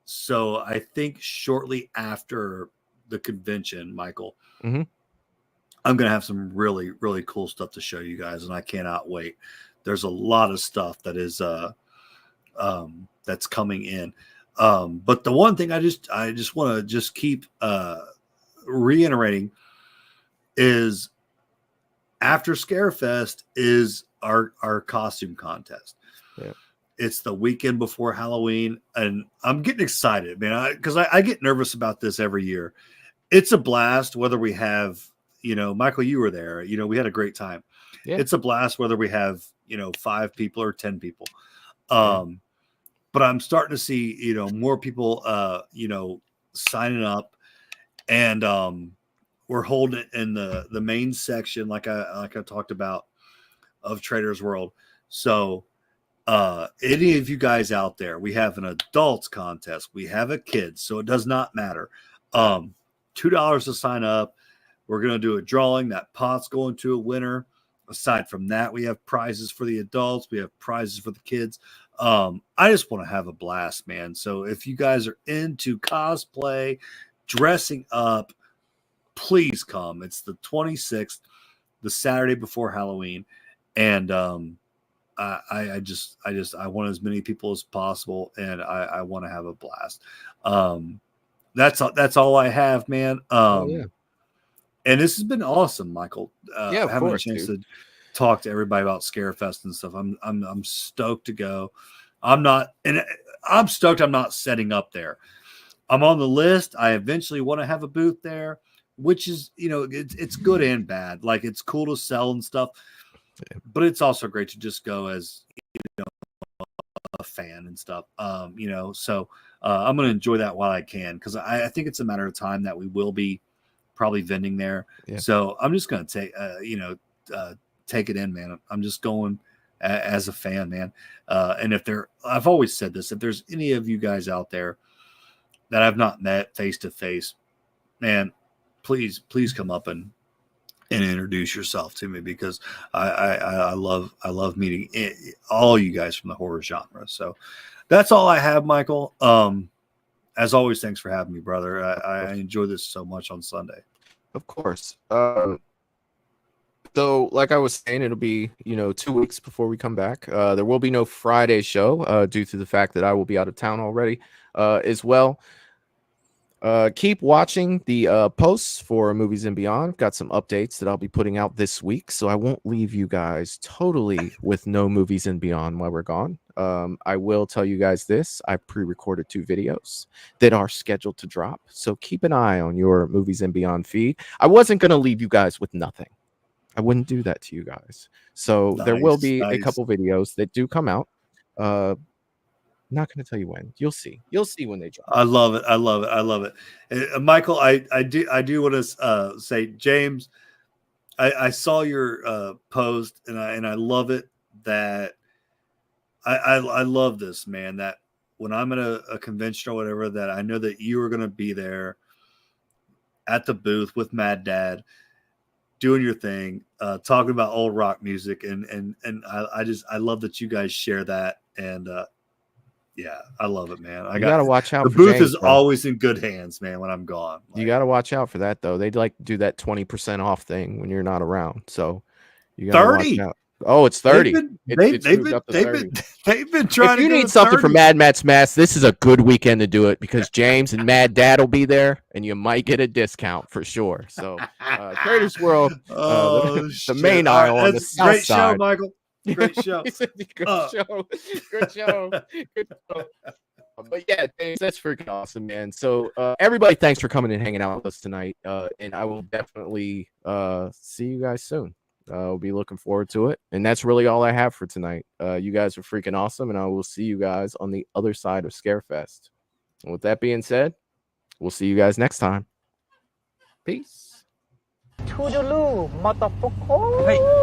So I think shortly after the convention, Michael, I'm going to have some really, really cool stuff to show you guys, and I cannot wait. There's a lot of stuff that is that's coming in. But the one thing I just want to just keep reiterating is after Scarefest is our costume contest. Yeah. It's the weekend before Halloween, and I'm getting excited, man, because I get nervous about this every year. It's a blast whether we have, Michael, you were there. We had a great time. Yeah. It's a blast whether we have, 5 people or 10 people. But I'm starting to see, more people, signing up, and we're holding it in the main section, like I talked about, of Trader's World. So any of you guys out there, we have an adults contest, we have a kids, so it does not matter. $2 to sign up. We're going to do a drawing. That pot's going to a winner. Aside from that, we have prizes for the adults. We have prizes for the kids. I just want to have a blast, man. So if you guys are into cosplay, dressing up, please come. It's the 26th, the Saturday before Halloween. And I want as many people as possible, and I want to have a blast. That's all I have, man. Yeah. And this has been awesome, Michael. Having a chance to talk to everybody about Scarefest and stuff. I'm stoked to go. I'm stoked I'm not setting up there. I'm on the list. I eventually want to have a booth there, which is, it's good and bad. Like, it's cool to sell and stuff, but it's also great to just go as, a fan and stuff. So I'm going to enjoy that while I can, because I think it's a matter of time that we will be probably vending there. Yeah. So I'm just going to take it in, man. I'm just going as a fan, man. And I've always said this, if there's any of you guys out there that I've not met face to face, man, please come up and introduce yourself to me, because I love meeting all you guys from the horror genre. So that's all I have, Michael. As always, thanks for having me, brother. I enjoy this so much on Sunday. Of course. So like I was saying, it'll be, 2 weeks before we come back. There will be no Friday show due to the fact that I will be out of town already as well. Keep watching the posts for Movies and Beyond. Got some updates that I'll be putting out this week, so I won't leave you guys totally with no Movies and Beyond while we're gone. I will tell you guys this. I pre-recorded 2 videos that are scheduled to drop, so keep an eye on your Movies and Beyond feed. I wasn't going to leave you guys with nothing. I wouldn't do that to you guys. So there will be a couple videos that do come out. not going to tell you when. You'll see. You'll see when they drop. I love it. I love it. I love it. Michael, I do want to say, James, I saw your post, and I love it that I love this, man, that when I'm at a convention or whatever, that I know that you are going to be there at the booth with Mad Dad, doing your thing, talking about old rock music, and I love that you guys share that, and yeah, I love it, man. You gotta watch out. The for booth James, is bro. always in good hands, man. When I'm gone, You gotta watch out for that, though. They'd like to do that 20% off thing when you're not around, so you gotta 30. watch out. Oh, it's 30. They've been trying. If you need something for Mad Matt's Mass, this is a good weekend to do it because James and Mad Dad will be there, and you might get a discount for sure. So, Trader's World, the main aisle on the south great side. show, Michael. Great show. Good show. Good show. Good show. But yeah, James, that's freaking awesome, man. So everybody, thanks for coming and hanging out with us tonight. And I will definitely see you guys soon. We'll be looking forward to it. And that's really all I have for tonight. You guys are freaking awesome, and I will see you guys on the other side of Scarefest. And with that being said, we'll see you guys next time. Peace. Toodaloo, motherfucker.